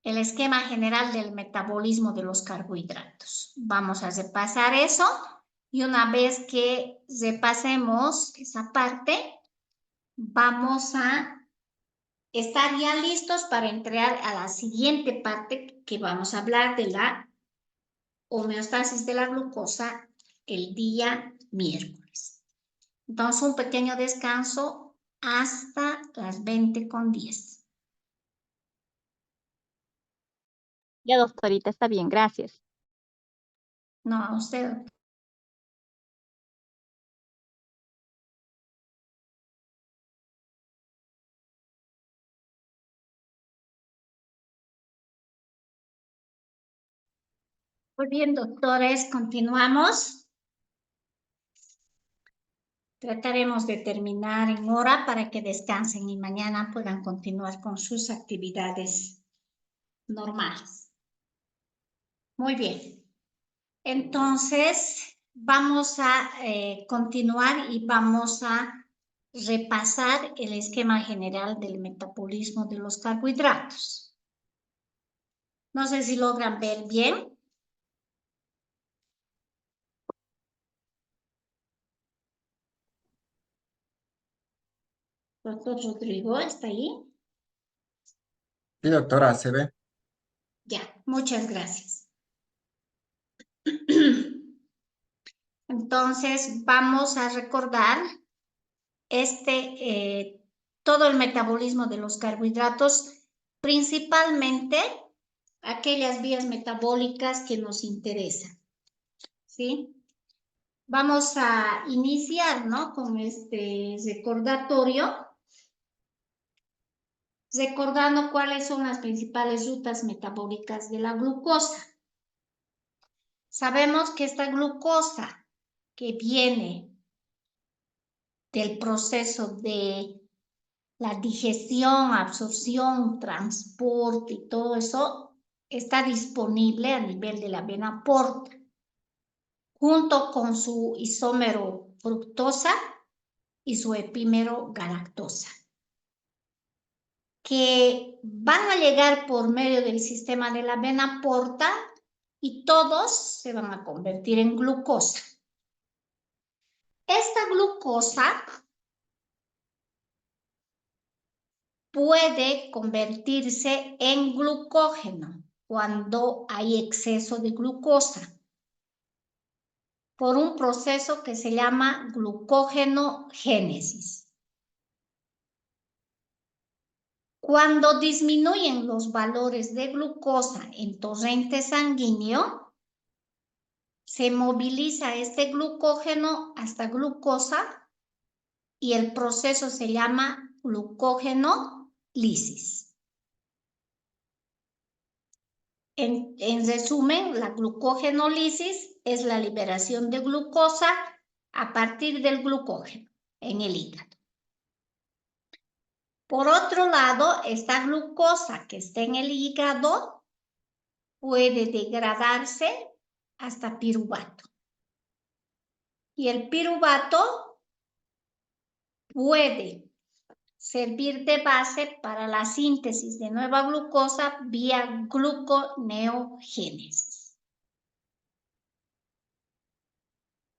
Speaker 1: el esquema general del metabolismo de los carbohidratos. Vamos a repasar eso y una vez que repasemos esa parte, vamos a estar ya listos para entrar a la siguiente parte que vamos a hablar de la homeostasis de la glucosa el día miércoles. Entonces, un pequeño descanso hasta las 20:10.
Speaker 4: Ya, doctorita, está bien, gracias.
Speaker 1: No, a usted. Muy bien, doctores, continuamos. Trataremos de terminar en hora para que descansen y mañana puedan continuar con sus actividades normales. Muy bien. Entonces, vamos a continuar y vamos a repasar el esquema general del metabolismo de los carbohidratos. No sé si logran ver bien. Doctor Rodrigo, ¿está ahí?
Speaker 2: Sí, doctora, se ve.
Speaker 1: Ya, muchas gracias. Entonces, vamos a recordar todo el metabolismo de los carbohidratos, principalmente aquellas vías metabólicas que nos interesan, ¿sí? Vamos a iniciar, ¿no? Con este recordatorio, recordando cuáles son las principales rutas metabólicas de la glucosa. Sabemos que esta glucosa que viene del proceso de la digestión, absorción, transporte y todo eso está disponible a nivel de la vena porta, junto con su isómero fructosa y su epímero galactosa, que van a llegar por medio del sistema de la vena porta y todos se van a convertir en glucosa. Esta glucosa puede convertirse en glucógeno cuando hay exceso de glucosa por un proceso que se llama glucógenogénesis. Cuando disminuyen los valores de glucosa en torrente sanguíneo, se moviliza este glucógeno hasta glucosa y el proceso se llama glucógenolisis. En resumen, la glucógenolisis es la liberación de glucosa a partir del glucógeno en el hígado. Por otro lado, esta glucosa que está en el hígado puede degradarse hasta piruvato. Y el piruvato puede servir de base para la síntesis de nueva glucosa vía gluconeogénesis.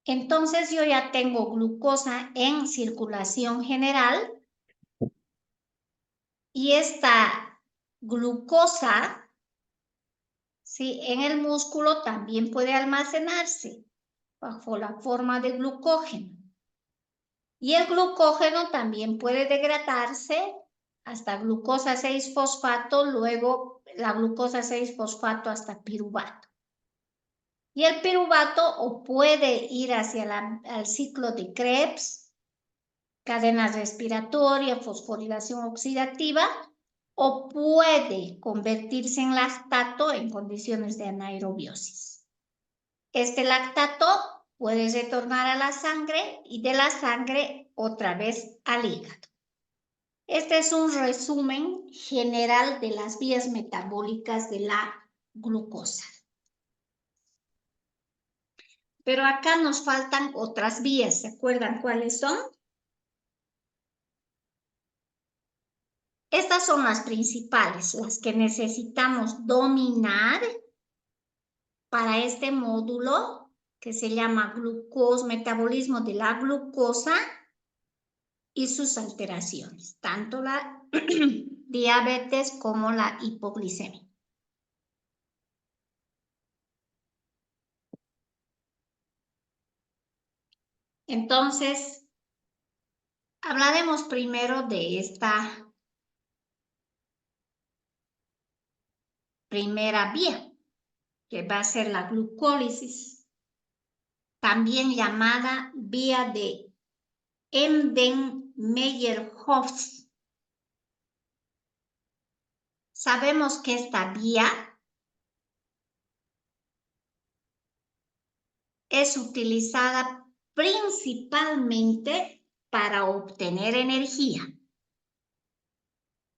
Speaker 1: Entonces yo ya tengo glucosa en circulación general y esta glucosa, ¿sí?, en el músculo también puede almacenarse bajo la forma de glucógeno. Y el glucógeno también puede degradarse hasta glucosa 6-fosfato, luego la glucosa 6-fosfato hasta piruvato. Y el piruvato o puede ir hacia el ciclo de Krebs, cadena respiratoria, fosforilación oxidativa, o puede convertirse en lactato en condiciones de anaerobiosis. Este lactato puede retornar a la sangre y de la sangre otra vez al hígado. Este es un resumen general de las vías metabólicas de la glucosa. Pero acá nos faltan otras vías, ¿se acuerdan cuáles son? Estas son las principales, las que necesitamos dominar para este módulo que se llama metabolismo de la glucosa y sus alteraciones, tanto la diabetes como la hipoglicemia. Entonces, hablaremos primero de esta primera vía, que va a ser la glucólisis, también llamada vía de Embden-Meyerhof. Sabemos que esta vía es utilizada principalmente para obtener energía.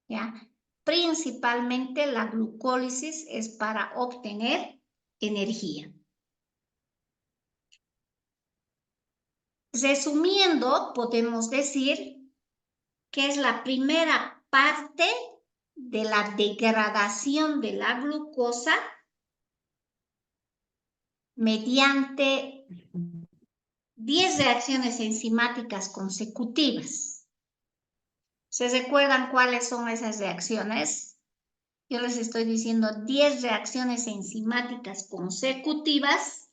Speaker 1: ¿Ya? Principalmente la glucólisis es para obtener energía. Resumiendo, podemos decir que es la primera parte de la degradación de la glucosa mediante 10 reacciones enzimáticas consecutivas. ¿Se recuerdan cuáles son esas reacciones? Yo les estoy diciendo 10 reacciones enzimáticas consecutivas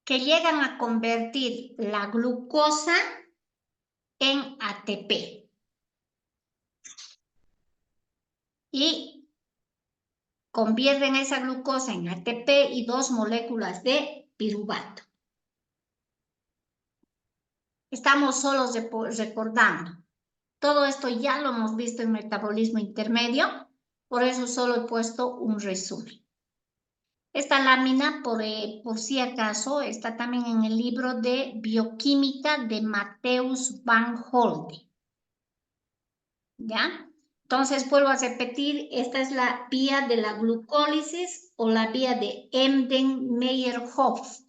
Speaker 1: que llegan a convertir la glucosa en ATP. Y convierten esa glucosa en ATP y 2 moléculas de piruvato. Estamos solos recordando. Todo esto ya lo hemos visto en metabolismo intermedio, por eso solo he puesto un resumen. Esta lámina, por si acaso, está también en el libro de bioquímica de Matthäus van Holde. ¿Ya? Entonces, vuelvo a repetir, esta es la vía de la glucólisis o la vía de Embden-Meyerhof.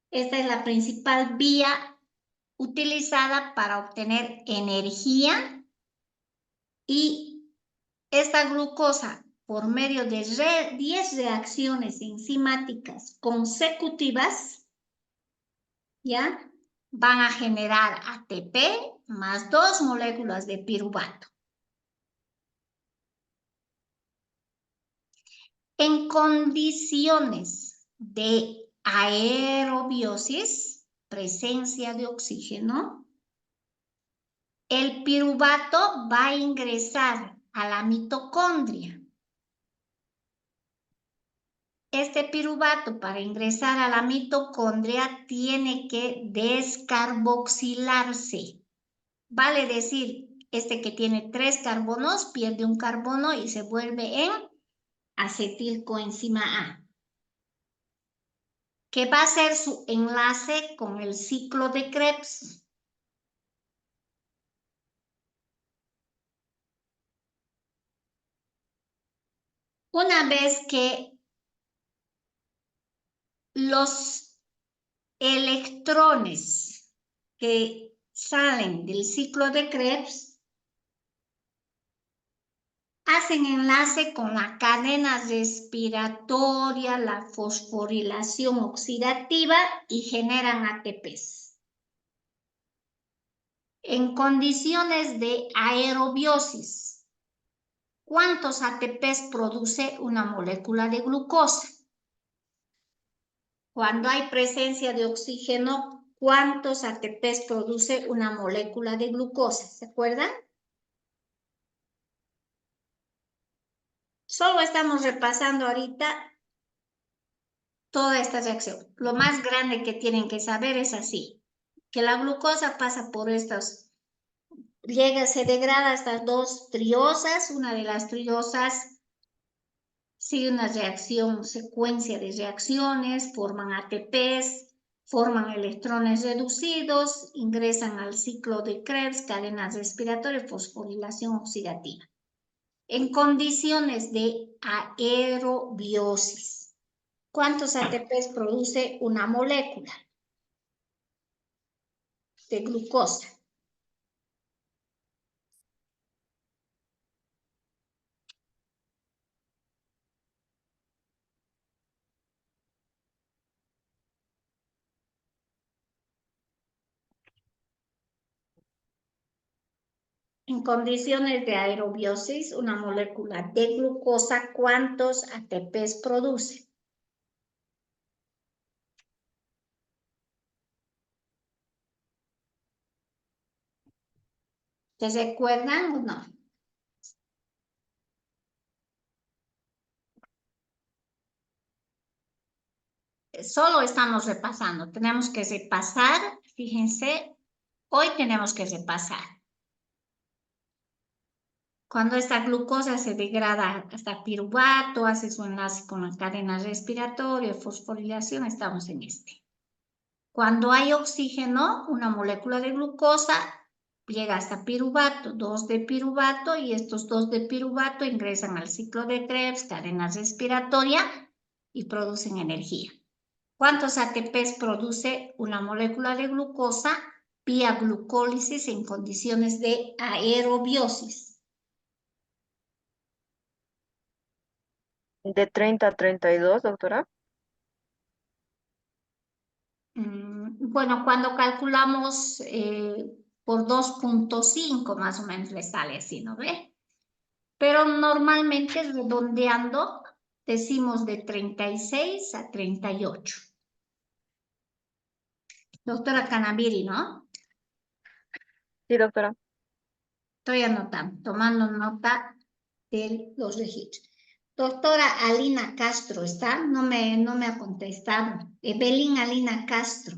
Speaker 1: Esta es la principal vía utilizada para obtener energía y esta glucosa, por medio de 10 reacciones enzimáticas consecutivas, ¿ya? Van a generar ATP más 2 moléculas de piruvato. En condiciones de aerobiosis, presencia de oxígeno, el piruvato va a ingresar a la mitocondria. Este piruvato, para ingresar a la mitocondria, tiene que descarboxilarse. Vale decir, este que tiene 3 carbonos pierde un carbono y se vuelve en acetilcoenzima A, que va a ser su enlace con el ciclo de Krebs. Una vez que los electrones que salen del ciclo de Krebs hacen enlace con la cadena respiratoria, la fosforilación oxidativa y generan ATPs. En condiciones de aerobiosis, ¿cuántos ATPs produce una molécula de glucosa? Cuando hay presencia de oxígeno, ¿cuántos ATPs produce una molécula de glucosa? ¿Se acuerdan? Solo estamos repasando ahorita toda esta reacción. Lo más grande que tienen que saber es así, que la glucosa pasa por estas, se degrada a estas 2 triosas, una de las triosas sigue una secuencia de reacciones, forman ATPs, forman electrones reducidos, ingresan al ciclo de Krebs, cadenas respiratorias, fosforilación oxidativa. En condiciones de aerobiosis, ¿cuántos ATPs produce una molécula? de glucosa. En condiciones de aerobiosis, una molécula de glucosa, ¿cuántos ATPs produce? ¿Se recuerdan o no? Solo estamos repasando. Tenemos que repasar, fíjense, hoy tenemos que repasar. Cuando esta glucosa se degrada hasta piruvato, hace su enlace con la cadena respiratoria, fosforilación, estamos en este. Cuando hay oxígeno, una molécula de glucosa llega hasta piruvato, 2 de piruvato, y estos 2 de piruvato ingresan al ciclo de Krebs, cadena respiratoria, y producen energía. ¿Cuántos ATPs produce una molécula de glucosa vía glucólisis en condiciones de aerobiosis?
Speaker 5: De 30 a 32, doctora.
Speaker 1: Bueno, cuando calculamos por 2.5 más o menos le sale así, ¿no ve? Pero normalmente redondeando decimos de 36 a 38. Doctora Canaviri, ¿no?
Speaker 5: Sí, doctora.
Speaker 1: Estoy anotando, tomando nota de los registros. Doctora Alina Castro, ¿está? No me ha contestado. Evelyn Alina Castro.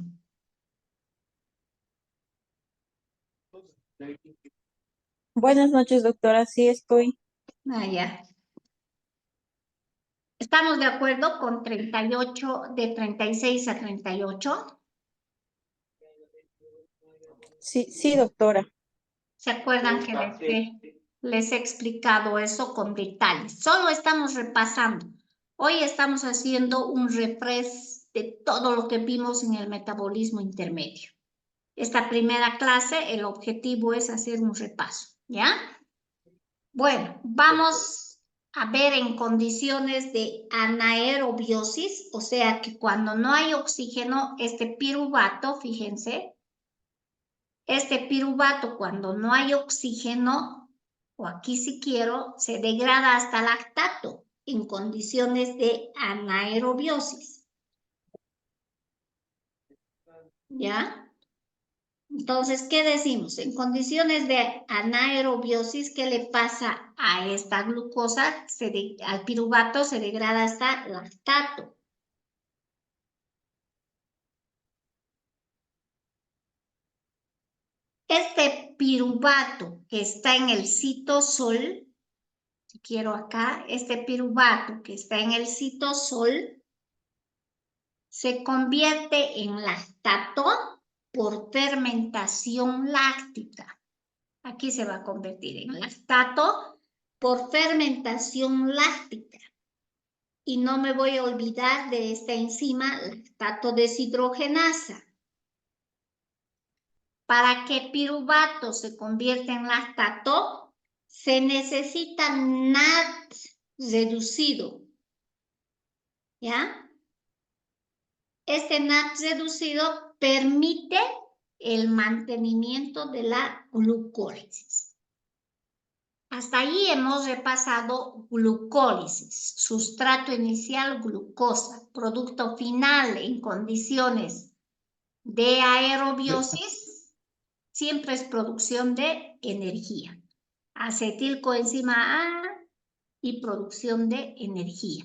Speaker 6: Buenas noches, doctora. Sí, estoy.
Speaker 1: Ah, ya. ¿Estamos de acuerdo con 38, de 36 a 38?
Speaker 6: Sí, doctora.
Speaker 1: ¿Se acuerdan que les he explicado eso con detalles? Solo estamos repasando. Hoy estamos haciendo un refresh de todo lo que vimos en el metabolismo intermedio. Esta primera clase, el objetivo es hacer un repaso, ¿ya? Bueno, vamos a ver en condiciones de anaerobiosis, o sea que cuando no hay oxígeno, este piruvato, fíjense, este piruvato cuando no hay oxígeno, o aquí si quiero, se degrada hasta lactato en condiciones de anaerobiosis. ¿Ya? Entonces, ¿qué decimos? En condiciones de anaerobiosis, ¿qué le pasa a esta glucosa? Al piruvato se degrada hasta lactato. Este piruvato que está en el citosol, si quiero acá, este piruvato que está en el citosol, se convierte en lactato por fermentación láctica. Aquí se va a convertir en lactato por fermentación láctica. Y no me voy a olvidar de esta enzima lactato deshidrogenasa. Para que piruvato se convierta en lactato, se necesita NAD reducido. ¿Ya? Este NAD reducido permite el mantenimiento de la glucólisis. Hasta ahí hemos repasado glucólisis, sustrato inicial glucosa, producto final en condiciones de aerobiosis, siempre es producción de energía. Acetilcoenzima A y producción de energía.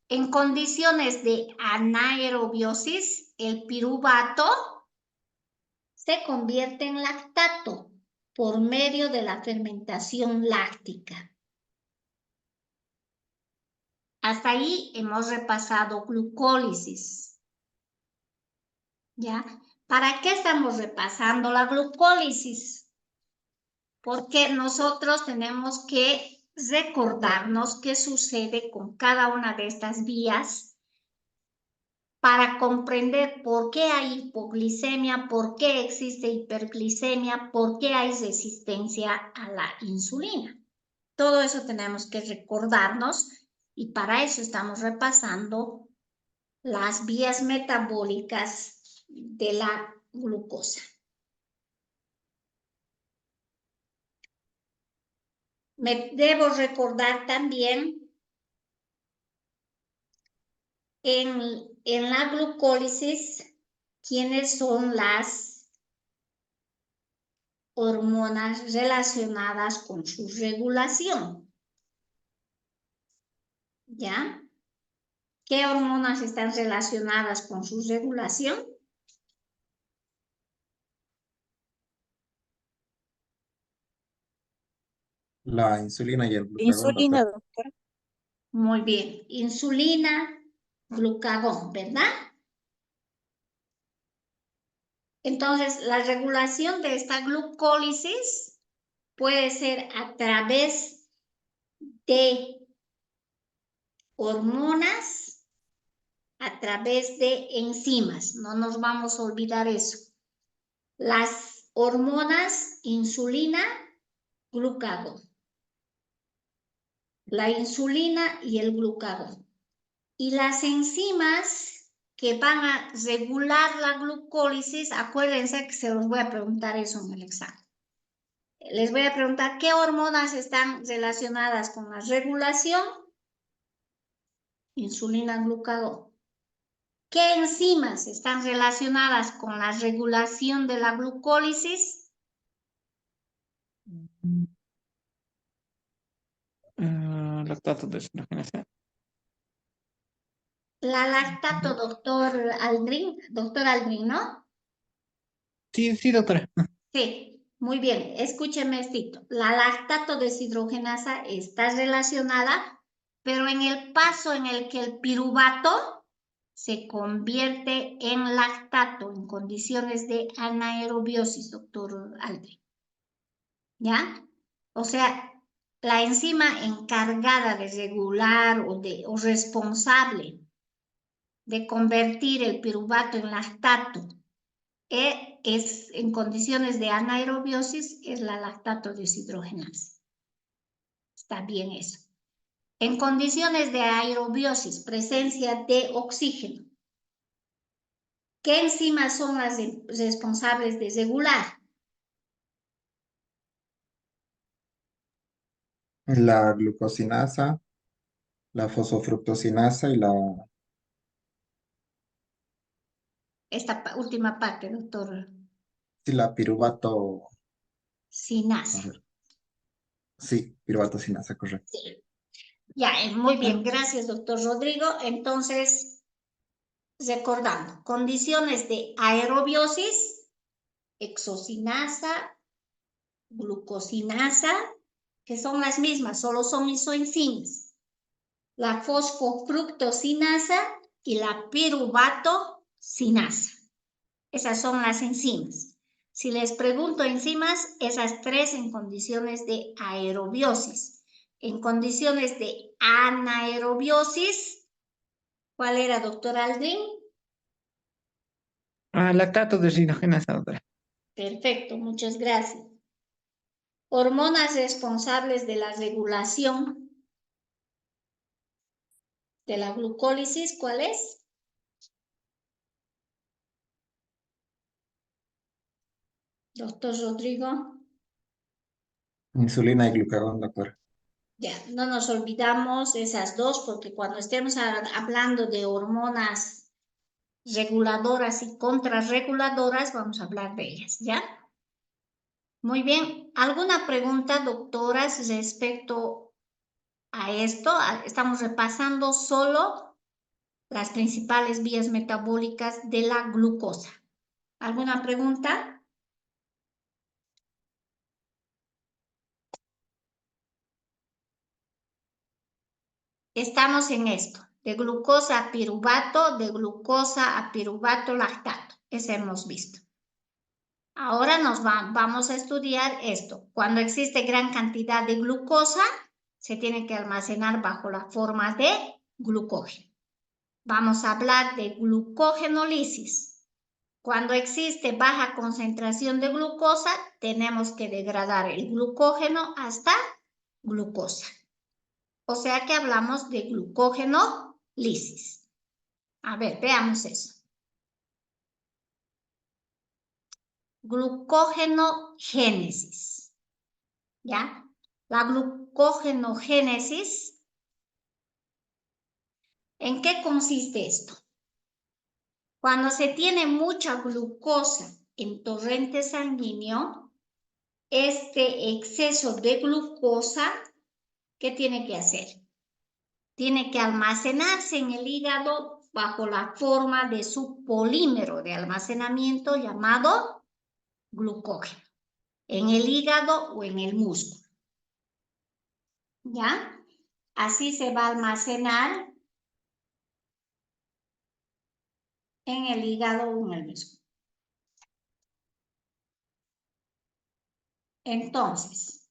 Speaker 1: En condiciones de anaerobiosis, el piruvato se convierte en lactato por medio de la fermentación láctica. Hasta ahí hemos repasado glucólisis. ¿Ya? ¿Para qué estamos repasando la glucólisis? Porque nosotros tenemos que recordarnos qué sucede con cada una de estas vías para comprender por qué hay hipoglicemia, por qué existe hiperglicemia, por qué hay resistencia a la insulina. Todo eso tenemos que recordarnos y para eso estamos repasando las vías metabólicas de la glucosa. Me debo recordar también en la glucólisis quiénes son las hormonas relacionadas con su regulación. ¿Ya? ¿Qué hormonas están relacionadas con su regulación?
Speaker 2: La insulina y el glucagón,
Speaker 6: Insulina,
Speaker 2: doctora.
Speaker 6: doctora.
Speaker 1: Muy bien, insulina, glucagón, ¿verdad? Entonces, la regulación de esta glucólisis puede ser a través de hormonas, a través de enzimas. No nos vamos a olvidar eso. Las hormonas, insulina, glucagón. La insulina y el glucagón. Y las enzimas que van a regular la glucólisis, acuérdense que se los voy a preguntar eso en el examen. Les voy a preguntar qué hormonas están relacionadas con la regulación. Insulina, glucagón. ¿Qué enzimas están relacionadas con la regulación de la glucólisis?
Speaker 7: Lactato deshidrogenasa.
Speaker 1: La lactato, doctor Aldrin, ¿no?
Speaker 7: Sí, doctora.
Speaker 1: Sí, muy bien. Escúcheme esto. La lactato deshidrogenasa está relacionada, pero en el paso en el que el piruvato se convierte en lactato en condiciones de anaerobiosis, doctor Aldrin. ¿Ya? O sea, la enzima encargada de regular o responsable de convertir el piruvato en lactato es en condiciones de anaerobiosis es la lactato deshidrogenasa. Está bien eso. En condiciones de aerobiosis, presencia de oxígeno. ¿Qué enzimas son las responsables de regular?
Speaker 2: La glucosinasa, la fosfofructosinasa y
Speaker 1: Esta última parte, doctor.
Speaker 2: la piruvato.
Speaker 1: Sinasa.
Speaker 2: A ver. Sí, piruvatosinasa, correcto.
Speaker 1: Sí. Ya, muy bien. Gracias, doctor Rodrigo. Entonces, recordando, condiciones de aerobiosis, exocinasa, glucosinasa, que son las mismas, solo son isoenzimas. La fosfofructosinasa y la piruvatosinasa. Esas son las enzimas. Si les pregunto enzimas, esas tres en condiciones de aerobiosis. En condiciones de anaerobiosis, ¿cuál era, doctor Aldrin?
Speaker 7: Lactato deshidrogenasa, doctora.
Speaker 1: Perfecto, muchas gracias. Hormonas responsables de la regulación de la glucólisis, ¿cuál es? Doctor Rodrigo.
Speaker 2: Insulina y glucagón, doctora.
Speaker 1: Ya, no nos olvidamos esas dos porque cuando estemos hablando de hormonas reguladoras y contrarreguladoras, vamos a hablar de ellas, ¿ya? Muy bien. ¿Alguna pregunta, doctoras, respecto a esto? Estamos repasando solo las principales vías metabólicas de la glucosa. ¿Alguna pregunta? Estamos en esto, de glucosa a piruvato, de glucosa a piruvato lactato. Eso hemos visto. Ahora vamos a estudiar esto. Cuando existe gran cantidad de glucosa, se tiene que almacenar bajo la forma de glucógeno. Vamos a hablar de glucogenólisis. Cuando existe baja concentración de glucosa, tenemos que degradar el glucógeno hasta glucosa. O sea que hablamos de glucogenólisis. A ver, veamos eso. Glucógenogénesis. ¿Ya? La glucógenogénesis, ¿en qué consiste esto? Cuando se tiene mucha glucosa en torrente sanguíneo, este exceso de glucosa, ¿qué tiene que hacer? Tiene que almacenarse en el hígado bajo la forma de su polímero de almacenamiento llamado glucógeno, en el hígado o en el músculo. ¿Ya? Así se va a almacenar en el hígado o en el músculo. Entonces,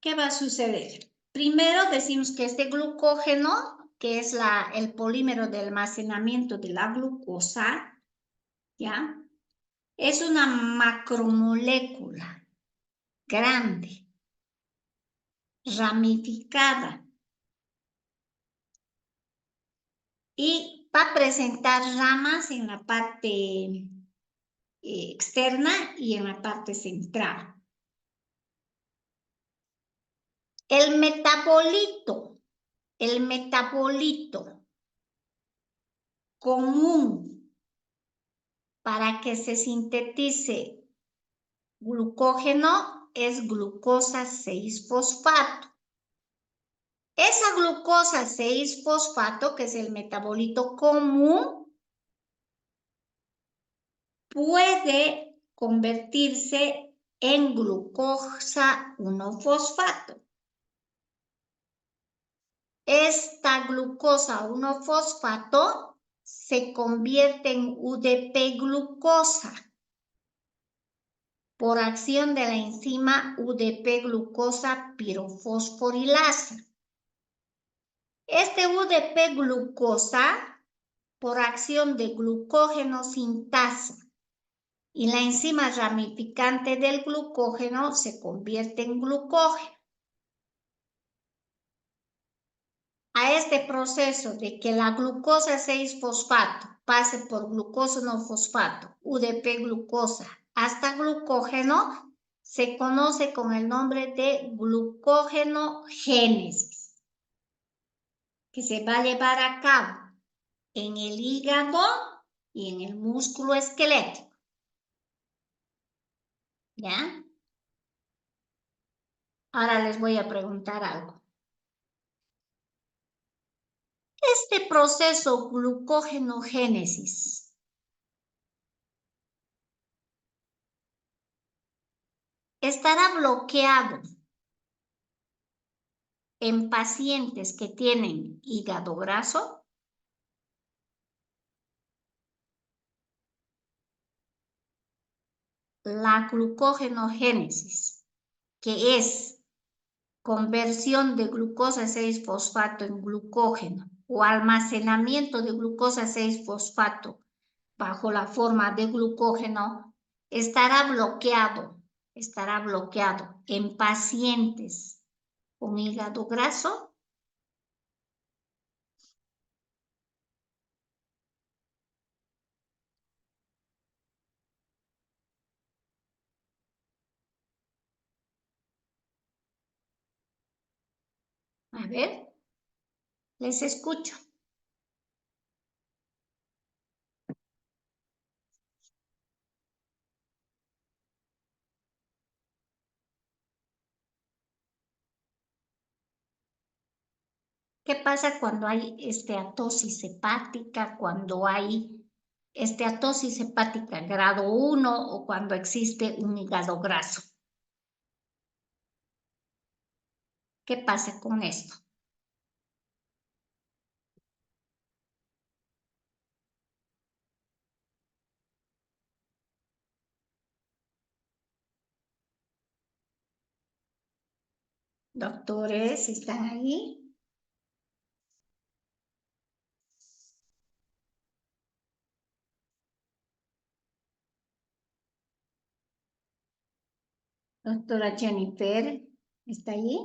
Speaker 1: ¿qué va a suceder? Primero decimos que este glucógeno, que es el polímero de almacenamiento de la glucosa, ¿ya? Es una macromolécula grande, ramificada, y va a presentar ramas en la parte externa y en la parte central. El metabolito común para que se sintetice glucógeno es glucosa 6-fosfato. Esa glucosa 6-fosfato, que es el metabolito común, puede convertirse en glucosa 1-fosfato. Esta glucosa 1-fosfato se convierte en UDP-glucosa por acción de la enzima UDP-glucosa pirofosforilasa. Este UDP-glucosa, por acción de glucógeno sintasa y la enzima ramificante del glucógeno, se convierte en glucógeno. A este proceso de que la glucosa 6-fosfato pase por glucosa 1-fosfato, UDP-glucosa, hasta glucógeno, se conoce con el nombre de glucógenogénesis, que se va a llevar a cabo en el hígado y en el músculo esquelético. ¿Ya? Ahora les voy a preguntar algo. Este proceso glucógenogénesis estará bloqueado en pacientes que tienen hígado graso. La glucógenogénesis, que es conversión de glucosa 6-fosfato en glucógeno o almacenamiento de glucosa 6-fosfato bajo la forma de glucógeno, estará bloqueado en pacientes con hígado graso. A ver, les escucho. ¿Qué pasa cuando hay esteatosis hepática, cuando hay esteatosis hepática grado 1 o cuando existe un hígado graso? ¿Qué pasa con esto? Doctores, ¿están ahí? Doctora Jennifer, ¿está ahí?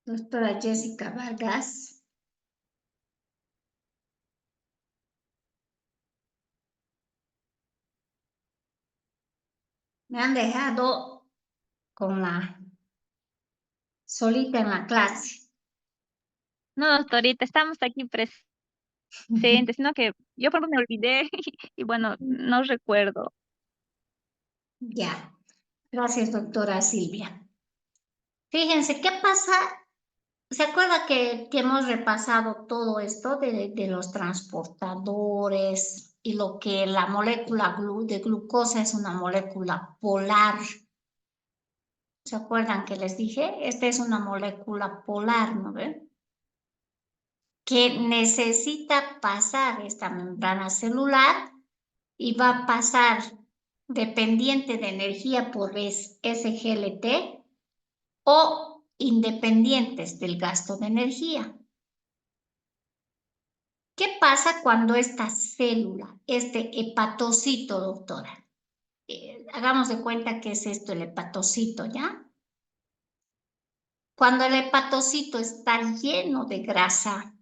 Speaker 1: Doctora Jessica Vargas. Me han dejado con la solita en la clase.
Speaker 4: No, doctorita, estamos aquí presentes, sino que yo por ejemplo me olvidé y bueno, no recuerdo.
Speaker 1: Ya, gracias, doctora Silvia. Fíjense, ¿qué pasa? ¿Se acuerda que hemos repasado todo esto de los transportadores y lo que la molécula de glucosa es una molécula polar? ¿Se acuerdan que les dije? Esta es una molécula polar, ¿no ven? Que necesita pasar esta membrana celular y va a pasar dependiente de energía por SGLT o independientes del gasto de energía. ¿Qué pasa cuando esta célula, este hepatocito, doctora? Hagamos de cuenta que es esto el hepatocito, ¿ya? Cuando el hepatocito está lleno de grasa,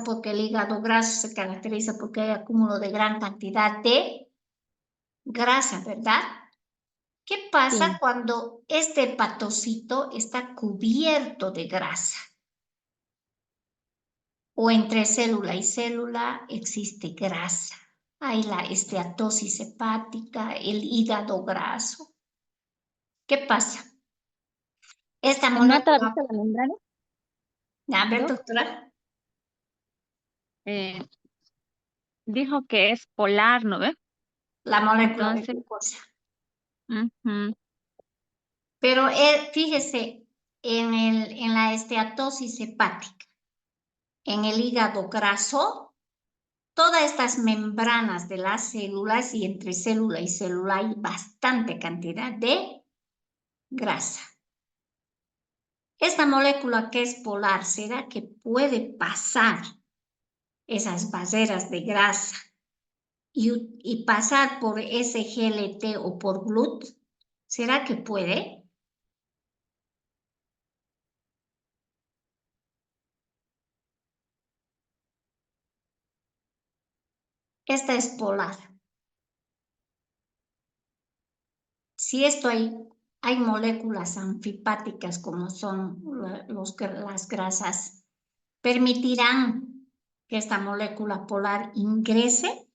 Speaker 1: porque el hígado graso se caracteriza porque hay acúmulo de gran cantidad de grasa, ¿verdad? ¿Qué pasa
Speaker 3: Sí.
Speaker 1: cuando este hepatocito está cubierto de grasa? O entre célula y célula existe grasa. Hay la esteatosis hepática, el hígado graso. ¿Qué pasa? Esta
Speaker 4: ¿No
Speaker 1: molécula,
Speaker 4: atraviesa la membrana?
Speaker 1: a ver,
Speaker 4: Doc?
Speaker 1: doctora,
Speaker 4: Eh, dijo que es polar, ¿no ve?
Speaker 1: la molécula de
Speaker 4: Entonces,
Speaker 1: glucosa.
Speaker 4: ujú,
Speaker 1: Pero fíjese en la esteatosis hepática, en el hígado graso, todas estas membranas de las células y entre célula y célula hay bastante cantidad de grasa. Esta molécula que es polar, ¿será que puede pasar esas barreras de grasa y pasar por SGLT o por GLUT? ¿Será que puede? Esta es polar. Si esto hay moléculas anfipáticas como son las grasas, permitirán que esta molécula polar ingrese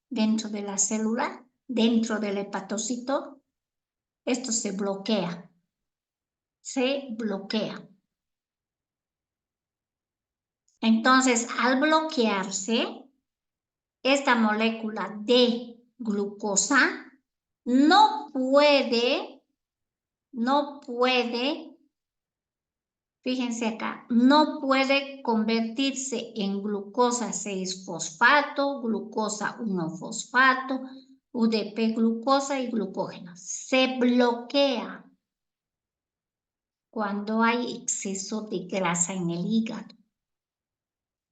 Speaker 1: dentro de la célula, dentro del hepatocito. Esto se bloquea. Se bloquea. Entonces, al bloquearse, esta molécula de glucosa no puede, fíjense acá, no puede convertirse en glucosa 6-fosfato, glucosa 1-fosfato, UDP glucosa y glucógeno. Se bloquea cuando hay exceso de grasa en el hígado.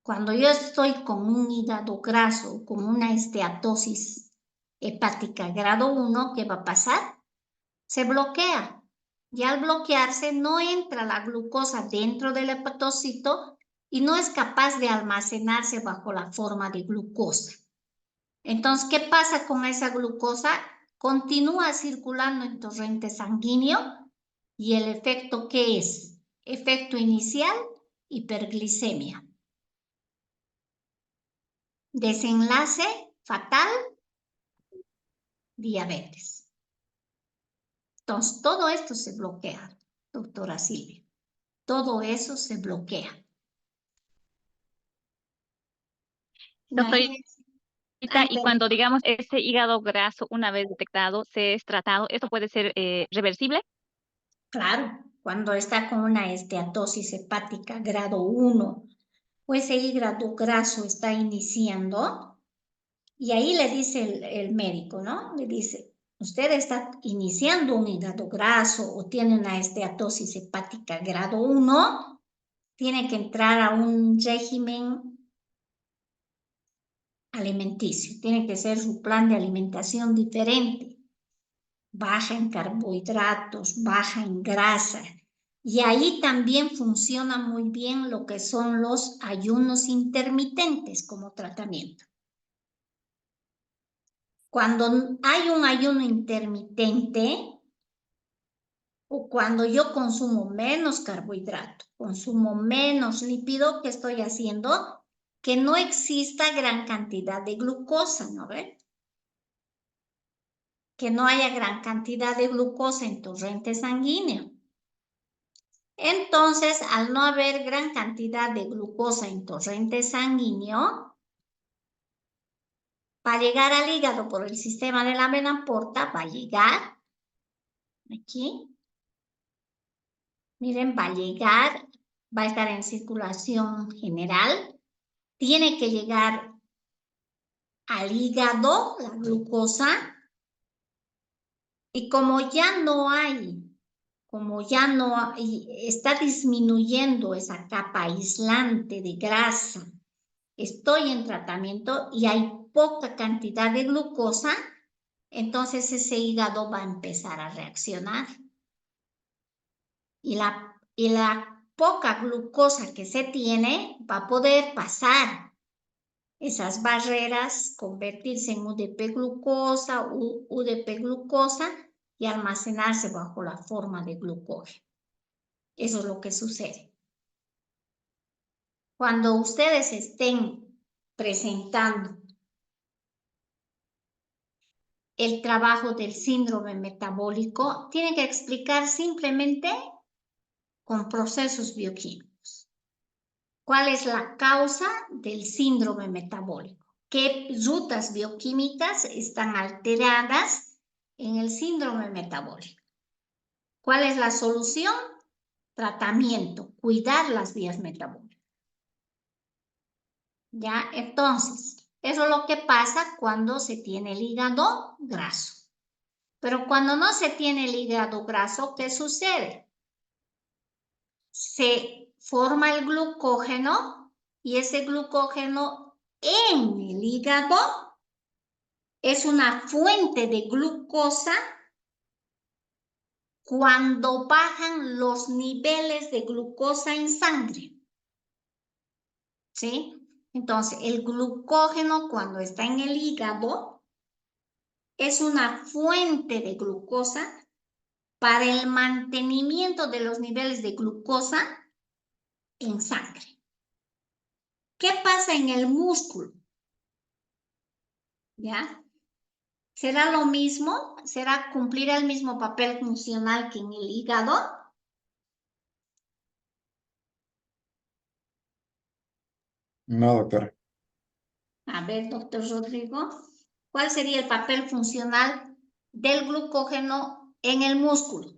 Speaker 1: Cuando yo estoy con un hígado graso, con una esteatosis hepática grado 1, ¿qué va a pasar? Se bloquea. Y al bloquearse no entra la glucosa dentro del hepatocito y no es capaz de almacenarse bajo la forma de glucosa. Entonces, ¿qué pasa con esa glucosa? Continúa circulando en torrente sanguíneo y el efecto, ¿qué es? Efecto inicial, hiperglicemia. Desenlace fatal, diabetes. Entonces, todo esto se bloquea, doctora Silvia. Todo eso se bloquea.
Speaker 4: doctorita,
Speaker 1: Imagínense.
Speaker 4: y cuando digamos ese hígado graso una vez detectado, se es tratado, ¿esto puede ser reversible?
Speaker 1: Claro, cuando está con una esteatosis hepática grado 1 o ese hígado graso está iniciando, y ahí le dice el médico, ¿no? Le dice, usted está iniciando un hígado graso o tiene una esteatosis hepática grado 1, tiene que entrar a un régimen alimenticio, tiene que ser su plan de alimentación diferente, baja en carbohidratos, baja en grasa. Y ahí también funciona muy bien lo que son los ayunos intermitentes como tratamiento. Cuando hay un ayuno intermitente o cuando yo consumo menos carbohidrato, consumo menos lípido, ¿qué estoy haciendo? Que no exista gran cantidad de glucosa, ¿no ven? Que no haya gran cantidad de glucosa en torrente sanguíneo. Entonces, al no haber gran cantidad de glucosa en torrente sanguíneo, para llegar al hígado por el sistema de la vena porta, va a llegar aquí. Miren, va a llegar, va a estar en circulación general, tiene que llegar al hígado, la glucosa, y como ya no está disminuyendo esa capa aislante de grasa, estoy en tratamiento y hay poca cantidad de glucosa, entonces ese hígado va a empezar a reaccionar. Y la poca glucosa que se tiene va a poder pasar esas barreras, convertirse en UDP-glucosa, UDP-glucosa y almacenarse bajo la forma de glucógeno. Eso es lo que sucede. Cuando ustedes estén presentando el trabajo del síndrome metabólico, tienen que explicar simplemente con procesos bioquímicos. ¿Cuál es la causa del síndrome metabólico? ¿Qué rutas bioquímicas están alteradas en el síndrome metabólico? ¿Cuál es la solución? Tratamiento, cuidar las vías metabólicas. ¿Ya? Entonces, eso es lo que pasa cuando se tiene el hígado graso. Pero cuando no se tiene el hígado graso, ¿qué sucede? Se forma el glucógeno y ese glucógeno en el hígado es una fuente de glucosa cuando bajan los niveles de glucosa en sangre. ¿Sí? Entonces, el glucógeno cuando está en el hígado es una fuente de glucosa para el mantenimiento de los niveles de glucosa en sangre. ¿Qué pasa en el músculo? ¿Ya? ¿Será lo mismo? ¿Será cumplir el mismo papel funcional que en el hígado?
Speaker 2: No, doctora.
Speaker 1: A ver, doctor Rodrigo, ¿cuál sería el papel funcional del glucógeno en el músculo?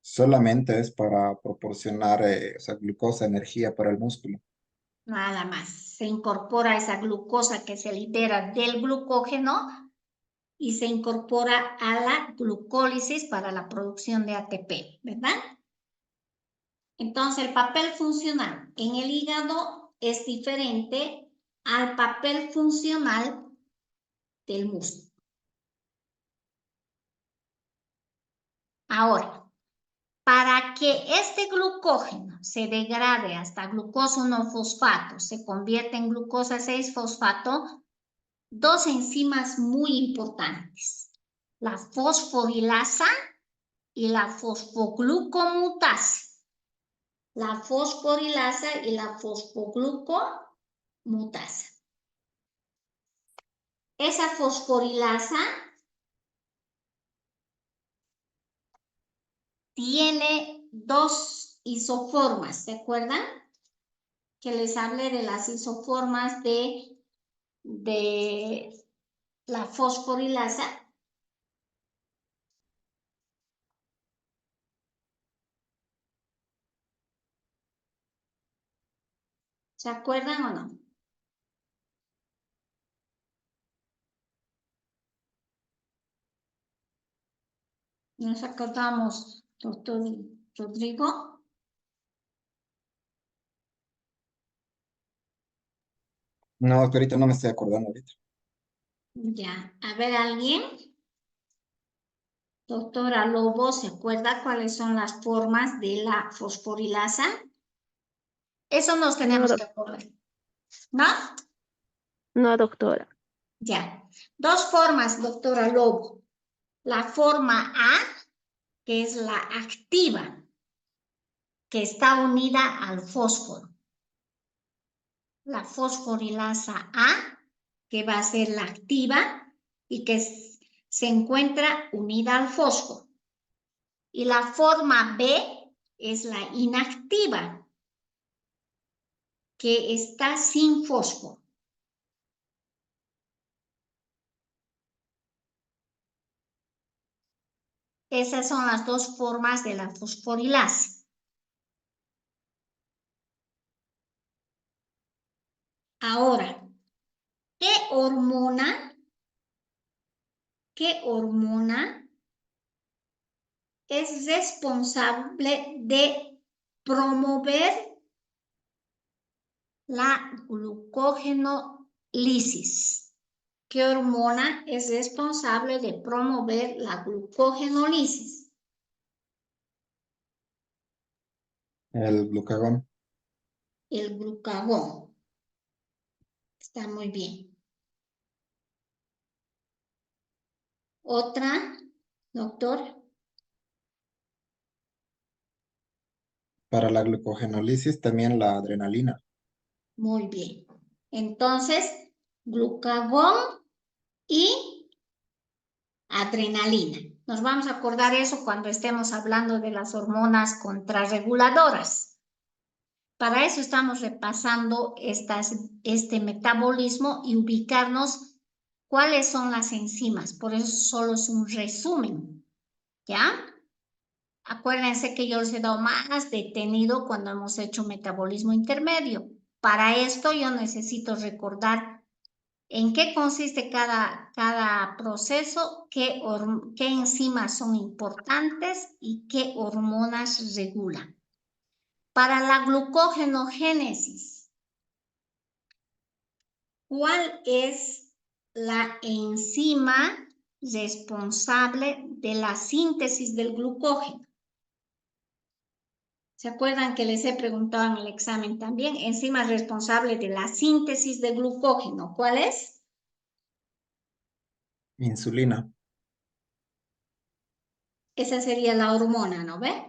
Speaker 2: Solamente es para proporcionar glucosa, energía para el músculo.
Speaker 1: Nada más. Se incorpora esa glucosa que se libera del glucógeno y se incorpora a la glucólisis para la producción de ATP, ¿verdad? Entonces, el papel funcional en el hígado es diferente al papel funcional del músculo. Ahora, para que este glucógeno se degrade hasta glucosa 1-fosfato, se convierta en glucosa 6-fosfato, dos enzimas muy importantes, la fosforilasa y la fosfoglucomutasa. La fosforilasa y la fosfoglucomutasa. Esa fosforilasa tiene dos isoformas, ¿se acuerdan? Que les hablé de las isoformas de la fosforilasa. ¿Se acuerdan o no? Nos acordamos, doctor Rodrigo.
Speaker 2: No, doctorita, no me estoy acordando ahorita.
Speaker 1: Ya, a ver, ¿alguien? Doctora Lobo, ¿se acuerda cuáles son las formas de la fosforilasa? Eso nos tenemos que acordar. ¿No?
Speaker 5: No, doctora.
Speaker 1: Ya. Dos formas, doctora Lobo. La forma A, que es la activa, que está unida al fósforo. La fosforilasa A, que va a ser la activa y que se encuentra unida al fósforo. Y la forma B es la inactiva, que está sin fósforo. Esas son las dos formas de la fosforilasa. Ahora, ¿qué hormona es responsable de promover la glucogenólisis? ¿Qué hormona es responsable de promover la glucogenólisis?
Speaker 2: El glucagón.
Speaker 1: El glucagón. Está muy bien. Otra, doctor.
Speaker 2: Para la glucogenólisis también la adrenalina.
Speaker 1: Muy bien. Entonces, glucagón y adrenalina. Nos vamos a acordar eso cuando estemos hablando de las hormonas contrarreguladoras. Para eso estamos repasando este metabolismo y ubicarnos cuáles son las enzimas. Por eso solo es un resumen, ¿ya? Acuérdense que yo les he dado más detenido cuando hemos hecho metabolismo intermedio. Para esto yo necesito recordar en qué consiste cada proceso, qué enzimas son importantes y qué hormonas regulan. Para la glucogenogénesis, ¿cuál es la enzima responsable de la síntesis del glucógeno? ¿Se acuerdan que les he preguntado en el examen también? Enzima responsable de la síntesis de glucógeno, ¿cuál es?
Speaker 2: Insulina.
Speaker 1: Esa sería la hormona, ¿no ve?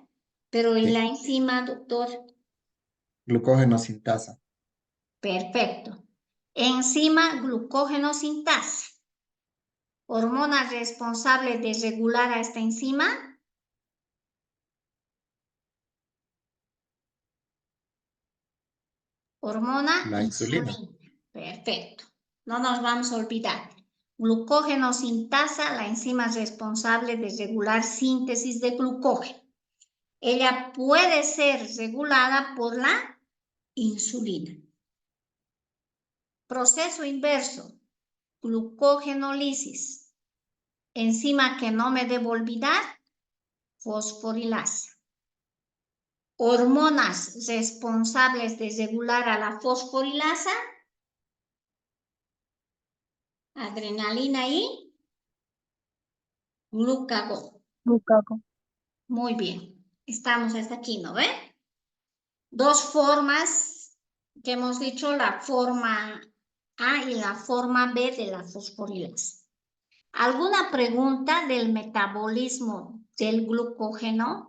Speaker 1: Pero ¿y
Speaker 2: Sí.
Speaker 1: la enzima, doctor?
Speaker 2: Glucógeno sintasa.
Speaker 1: Perfecto. Enzima glucógeno sintasa. ¿Hormona responsable de regular a esta enzima? Hormona
Speaker 2: La insulina.
Speaker 1: Perfecto. No nos vamos a olvidar. Glucógeno sintasa, la enzima responsable de regular síntesis de glucógeno. Ella puede ser regulada por la insulina. Proceso inverso, glucogenólisis. Enzima que no me debo olvidar, fosforilasa. Hormonas responsables de regular a la fosforilasa, adrenalina y glucagón.
Speaker 5: Glucagón.
Speaker 1: Muy bien, estamos hasta aquí, ¿no ve? Dos formas que hemos dicho, la forma A y la forma B de la fosforilasa. ¿Alguna pregunta del metabolismo del glucógeno?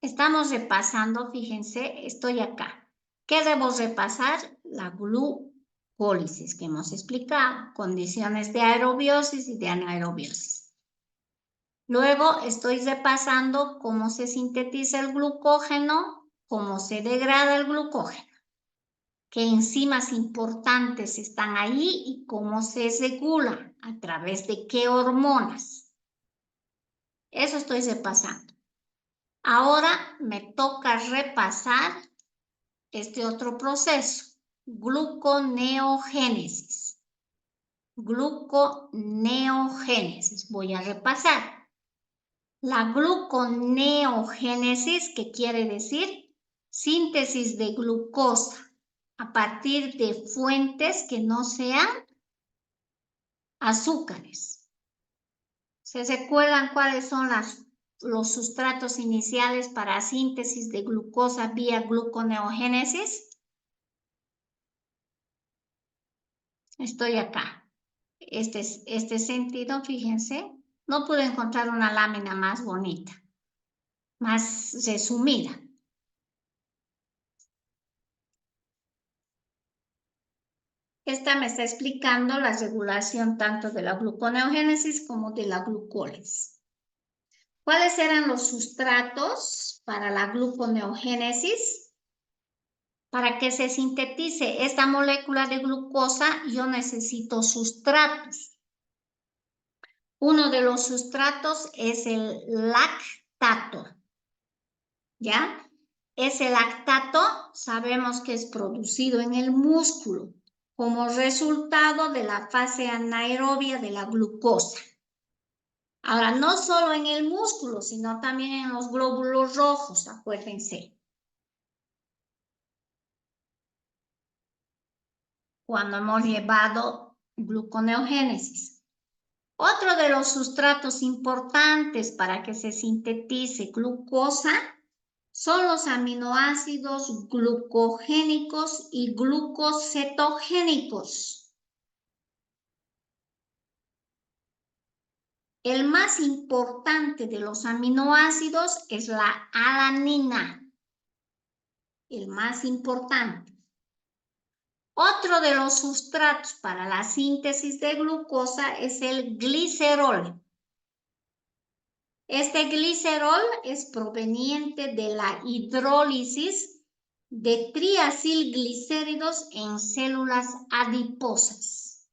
Speaker 1: Estamos repasando, fíjense, estoy acá. ¿Qué debo repasar? La glucólisis que hemos explicado, condiciones de aerobiosis y de anaerobiosis. Luego estoy repasando cómo se sintetiza el glucógeno, cómo se degrada el glucógeno, qué enzimas importantes están ahí y cómo se regula, a través de qué hormonas. Eso estoy repasando. Ahora me toca repasar este otro proceso, gluconeogénesis. Gluconeogénesis. Voy a repasar. La gluconeogénesis, que quiere decir síntesis de glucosa a partir de fuentes que no sean azúcares. ¿Se recuerdan cuáles son los sustratos iniciales para síntesis de glucosa vía gluconeogénesis? Estoy acá. Este sentido, fíjense, no pude encontrar una lámina más bonita, más resumida. Esta me está explicando la regulación tanto de la gluconeogénesis como de la glucólisis. ¿Cuáles eran los sustratos para la gluconeogénesis? Para que se sintetice esta molécula de glucosa, yo necesito sustratos. Uno de los sustratos es el lactato. ¿Ya? Ese lactato sabemos que es producido en el músculo como resultado de la fase anaerobia de la glucosa. Ahora, no solo en el músculo, sino también en los glóbulos rojos, acuérdense. Cuando hemos llevado gluconeogénesis. Otro de los sustratos importantes para que se sintetice glucosa son los aminoácidos glucogénicos y glucocetogénicos. El más importante de los aminoácidos es la alanina. El más importante. Otro de los sustratos para la síntesis de glucosa es el glicerol. Este glicerol es proveniente de la hidrólisis de triacilglicéridos en células adiposas.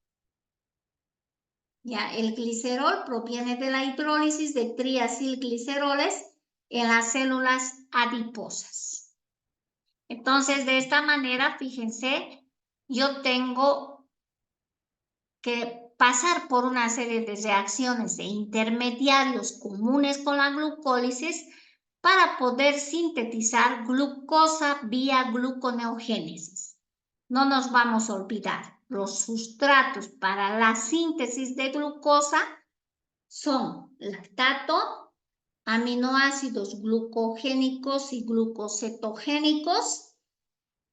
Speaker 1: Ya, el glicerol proviene de la hidrólisis de triacilgliceroles en las células adiposas. Entonces, de esta manera, fíjense, yo tengo que pasar por una serie de reacciones e intermediarios comunes con la glucólisis para poder sintetizar glucosa vía gluconeogénesis. No nos vamos a olvidar, los sustratos para la síntesis de glucosa son lactato, aminoácidos glucogénicos y glucocetogénicos,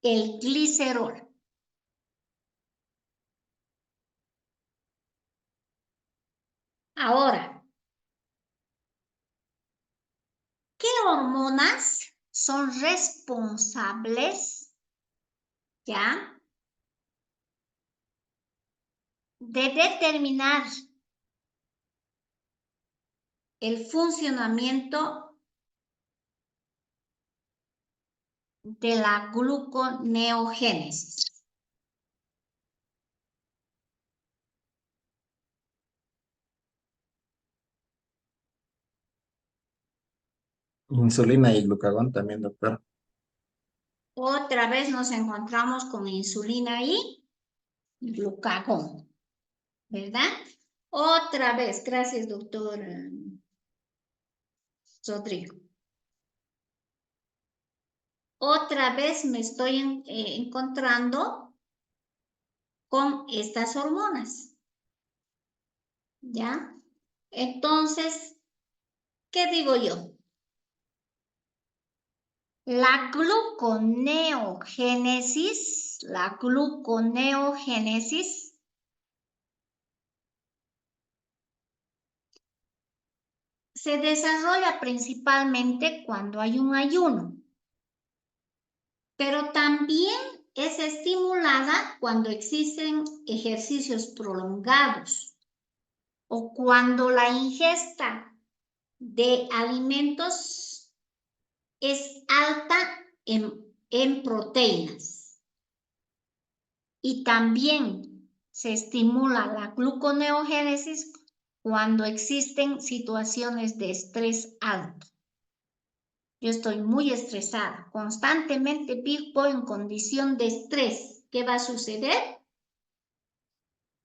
Speaker 1: el glicerol. Ahora, ¿qué hormonas son responsables, ya, de determinar el funcionamiento de la gluconeogénesis?
Speaker 2: Insulina y glucagón también, doctor.
Speaker 1: Otra vez nos encontramos con insulina y glucagón, ¿verdad? Otra vez, gracias, doctor Rodrigo. Otra vez me estoy encontrando con estas hormonas, ¿ya? Entonces, ¿qué digo yo? La gluconeogénesis se desarrolla principalmente cuando hay un ayuno, pero también es estimulada cuando existen ejercicios prolongados o cuando la ingesta de alimentos es alta en proteínas. Y también se estimula la gluconeogénesis cuando existen situaciones de estrés alto. yo estoy muy estresada, constantemente vivo en condición de estrés. ¿Qué va a suceder?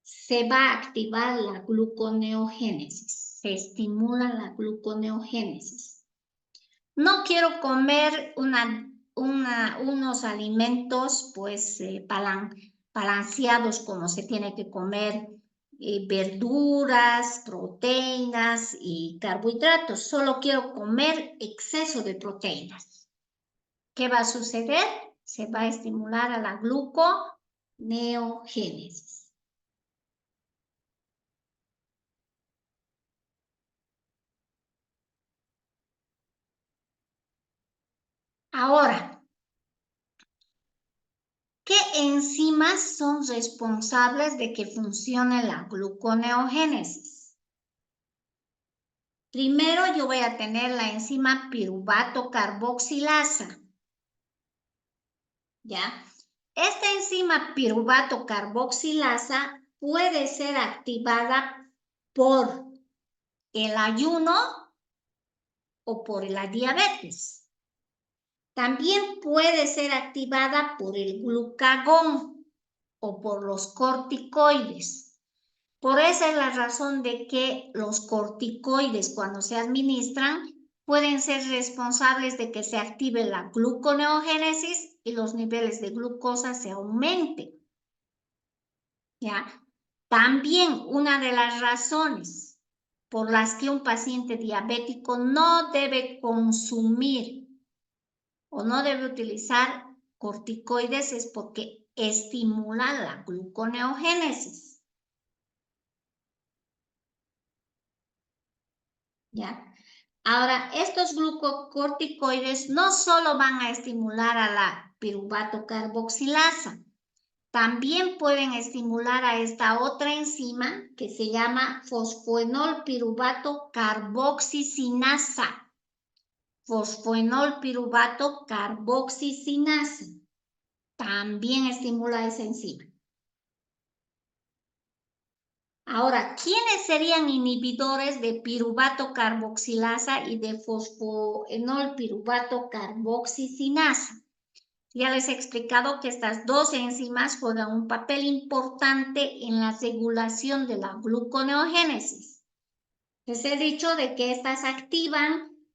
Speaker 1: Se va a activar la gluconeogénesis, se estimula la gluconeogénesis. No quiero comer unos alimentos pues balanceados como se tiene que comer verduras, proteínas y carbohidratos. Solo quiero comer exceso de proteínas. ¿Qué va a suceder? Se va a estimular a la gluconeogénesis. Ahora, ¿qué enzimas son responsables de que funcione la gluconeogénesis? Primero yo voy a tener la enzima piruvato carboxilasa. ¿Ya? Esta enzima piruvato carboxilasa puede ser activada por el ayuno o por la diabetes. También puede ser activada por el glucagón o por los corticoides. Por esa es la razón de que los corticoides, cuando se administran, pueden ser responsables de que se active la gluconeogénesis y los niveles de glucosa se aumenten. ¿Ya? También una de las razones por las que un paciente diabético no debe consumir o no debe utilizar corticoides es porque estimula la gluconeogénesis. ¿Ya? Ahora, estos glucocorticoides no solo van a estimular a la piruvato carboxilasa, también pueden estimular a esta otra enzima que se llama fosfoenol piruvato carboxicinasa. Fosfoenol piruvato carboxicinasa. También estimula esa enzima. Ahora, ¿quiénes serían inhibidores de piruvato carboxilasa y de fosfoenol piruvato carboxicinasa? Ya les he explicado que estas dos enzimas juegan un papel importante en la regulación de la gluconeogénesis. Les he dicho de que estas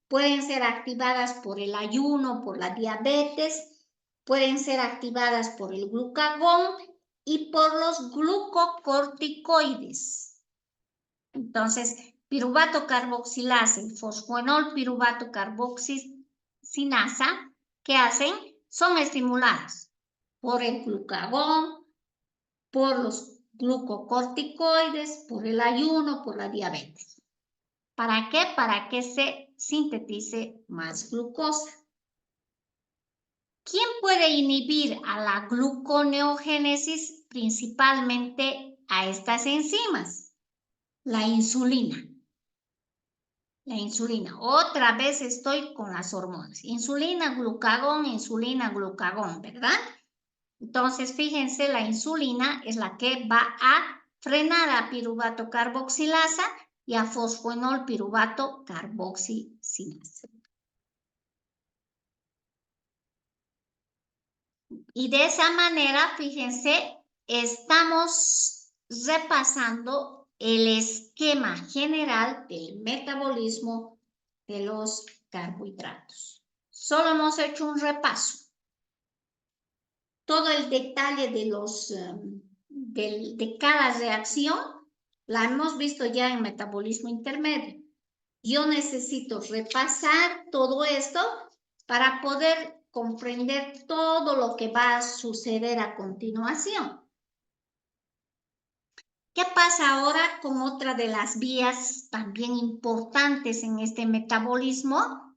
Speaker 1: pueden ser activadas por el ayuno, por la diabetes, pueden ser activadas por el glucagón y por los glucocorticoides. Entonces, piruvato carboxilasa y fosfoenol piruvato carboxicinasa, ¿qué hacen? Son estimuladas por el glucagón, por los glucocorticoides, por el ayuno, por la diabetes. ¿Para qué? Para que se sintetice más glucosa. ¿Quién puede inhibir a la gluconeogénesis? Principalmente a estas enzimas. La insulina. La insulina. Otra vez estoy con las hormonas. Insulina, glucagón, ¿verdad? Entonces, fíjense, la insulina es la que va a frenar a piruvato carboxilasa y a fosfoenol piruvato carboxicinasa. Y de esa manera, fíjense, estamos repasando el esquema general del metabolismo de los carbohidratos. Solo hemos hecho un repaso. Todo el detalle de cada reacción la hemos visto ya en metabolismo intermedio. Yo necesito repasar todo esto para poder comprender todo lo que va a suceder a continuación. ¿Qué pasa ahora con otra de las vías también importantes en este metabolismo?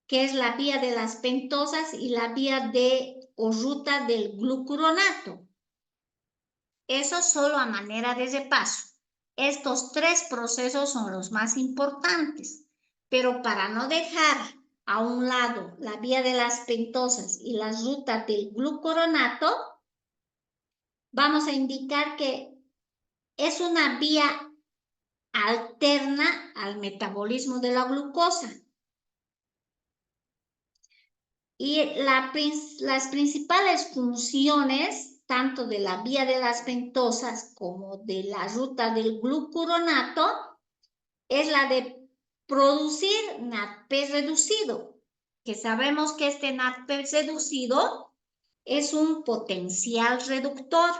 Speaker 1: Que es la vía de las pentosas y la vía o ruta del glucuronato. Eso solo a manera de repaso. Estos tres procesos son los más importantes, pero para no dejar a un lado la vía de las pentosas y las rutas del glucuronato, vamos a indicar que es una vía alterna al metabolismo de la glucosa. Y las principales funciones, tanto de la vía de las ventosas como de la ruta del glucuronato, es la de producir NADP reducido, que sabemos que este NADP reducido es un potencial reductor.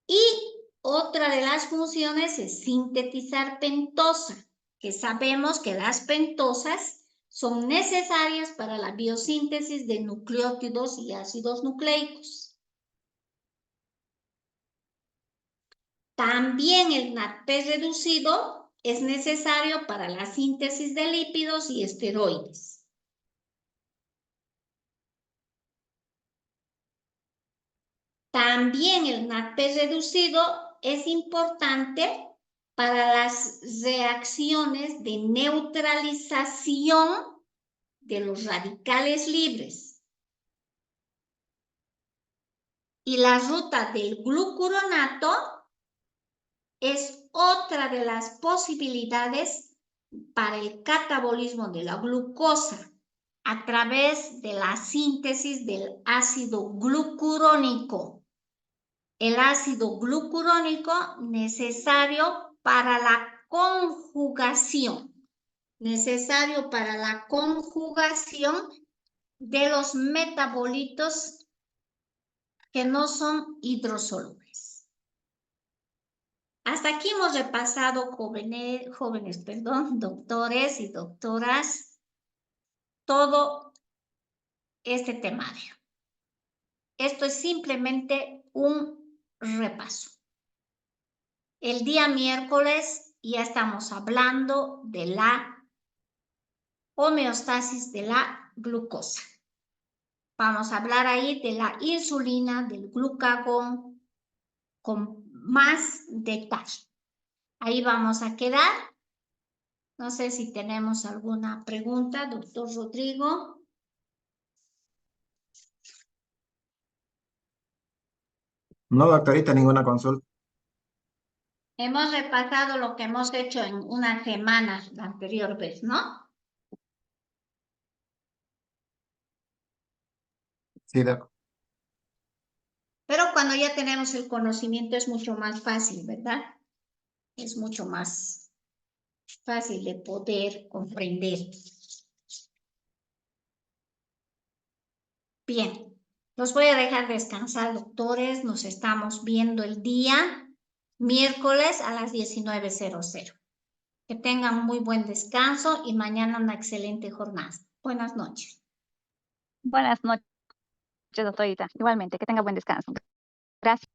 Speaker 1: Y otra de las funciones es sintetizar pentosa, que sabemos que las pentosas son necesarias para la biosíntesis de nucleótidos y ácidos nucleicos. También el NADP reducido es necesario para la síntesis de lípidos y esteroides. También el NADP reducido es importante para las reacciones de neutralización de los radicales libres. Y la ruta del glucuronato es otra de las posibilidades para el catabolismo de la glucosa a través de la síntesis del ácido glucurónico. El ácido glucurónico necesario para la conjugación, de los metabolitos que no son hidrosolubles. Hasta aquí hemos repasado, doctores y doctoras, todo este temario. Esto es simplemente un repaso. El día miércoles ya estamos hablando de la homeostasis de la glucosa. Vamos a hablar ahí de la insulina, del glucagón, con más detalle. Ahí vamos a quedar. No sé si tenemos alguna pregunta, doctor Rodrigo.
Speaker 2: No, doctorita, ninguna consulta.
Speaker 1: Hemos repasado lo que hemos hecho en una semana la anterior vez, ¿no?
Speaker 2: Sí, doc.
Speaker 1: Pero cuando ya tenemos el conocimiento es mucho más fácil, ¿verdad? Es mucho más fácil de poder comprender. Bien, los voy a dejar descansar, doctores. Nos estamos viendo el día miércoles a las 19:00. Que tengan muy buen descanso y mañana una excelente jornada. Buenas noches.
Speaker 4: Buenas noches, doctorita. Igualmente, que tenga buen descanso. Gracias.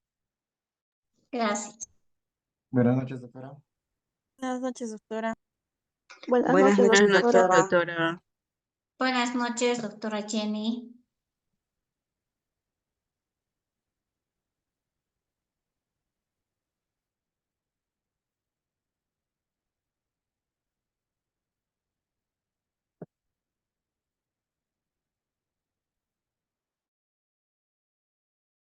Speaker 1: Gracias.
Speaker 2: Buenas noches, doctora.
Speaker 6: Buenas noches, doctora.
Speaker 5: Buenas
Speaker 3: Buenas
Speaker 5: noches,
Speaker 3: noches,
Speaker 5: doctora.
Speaker 3: doctora.
Speaker 1: Buenas noches, doctora Jenny.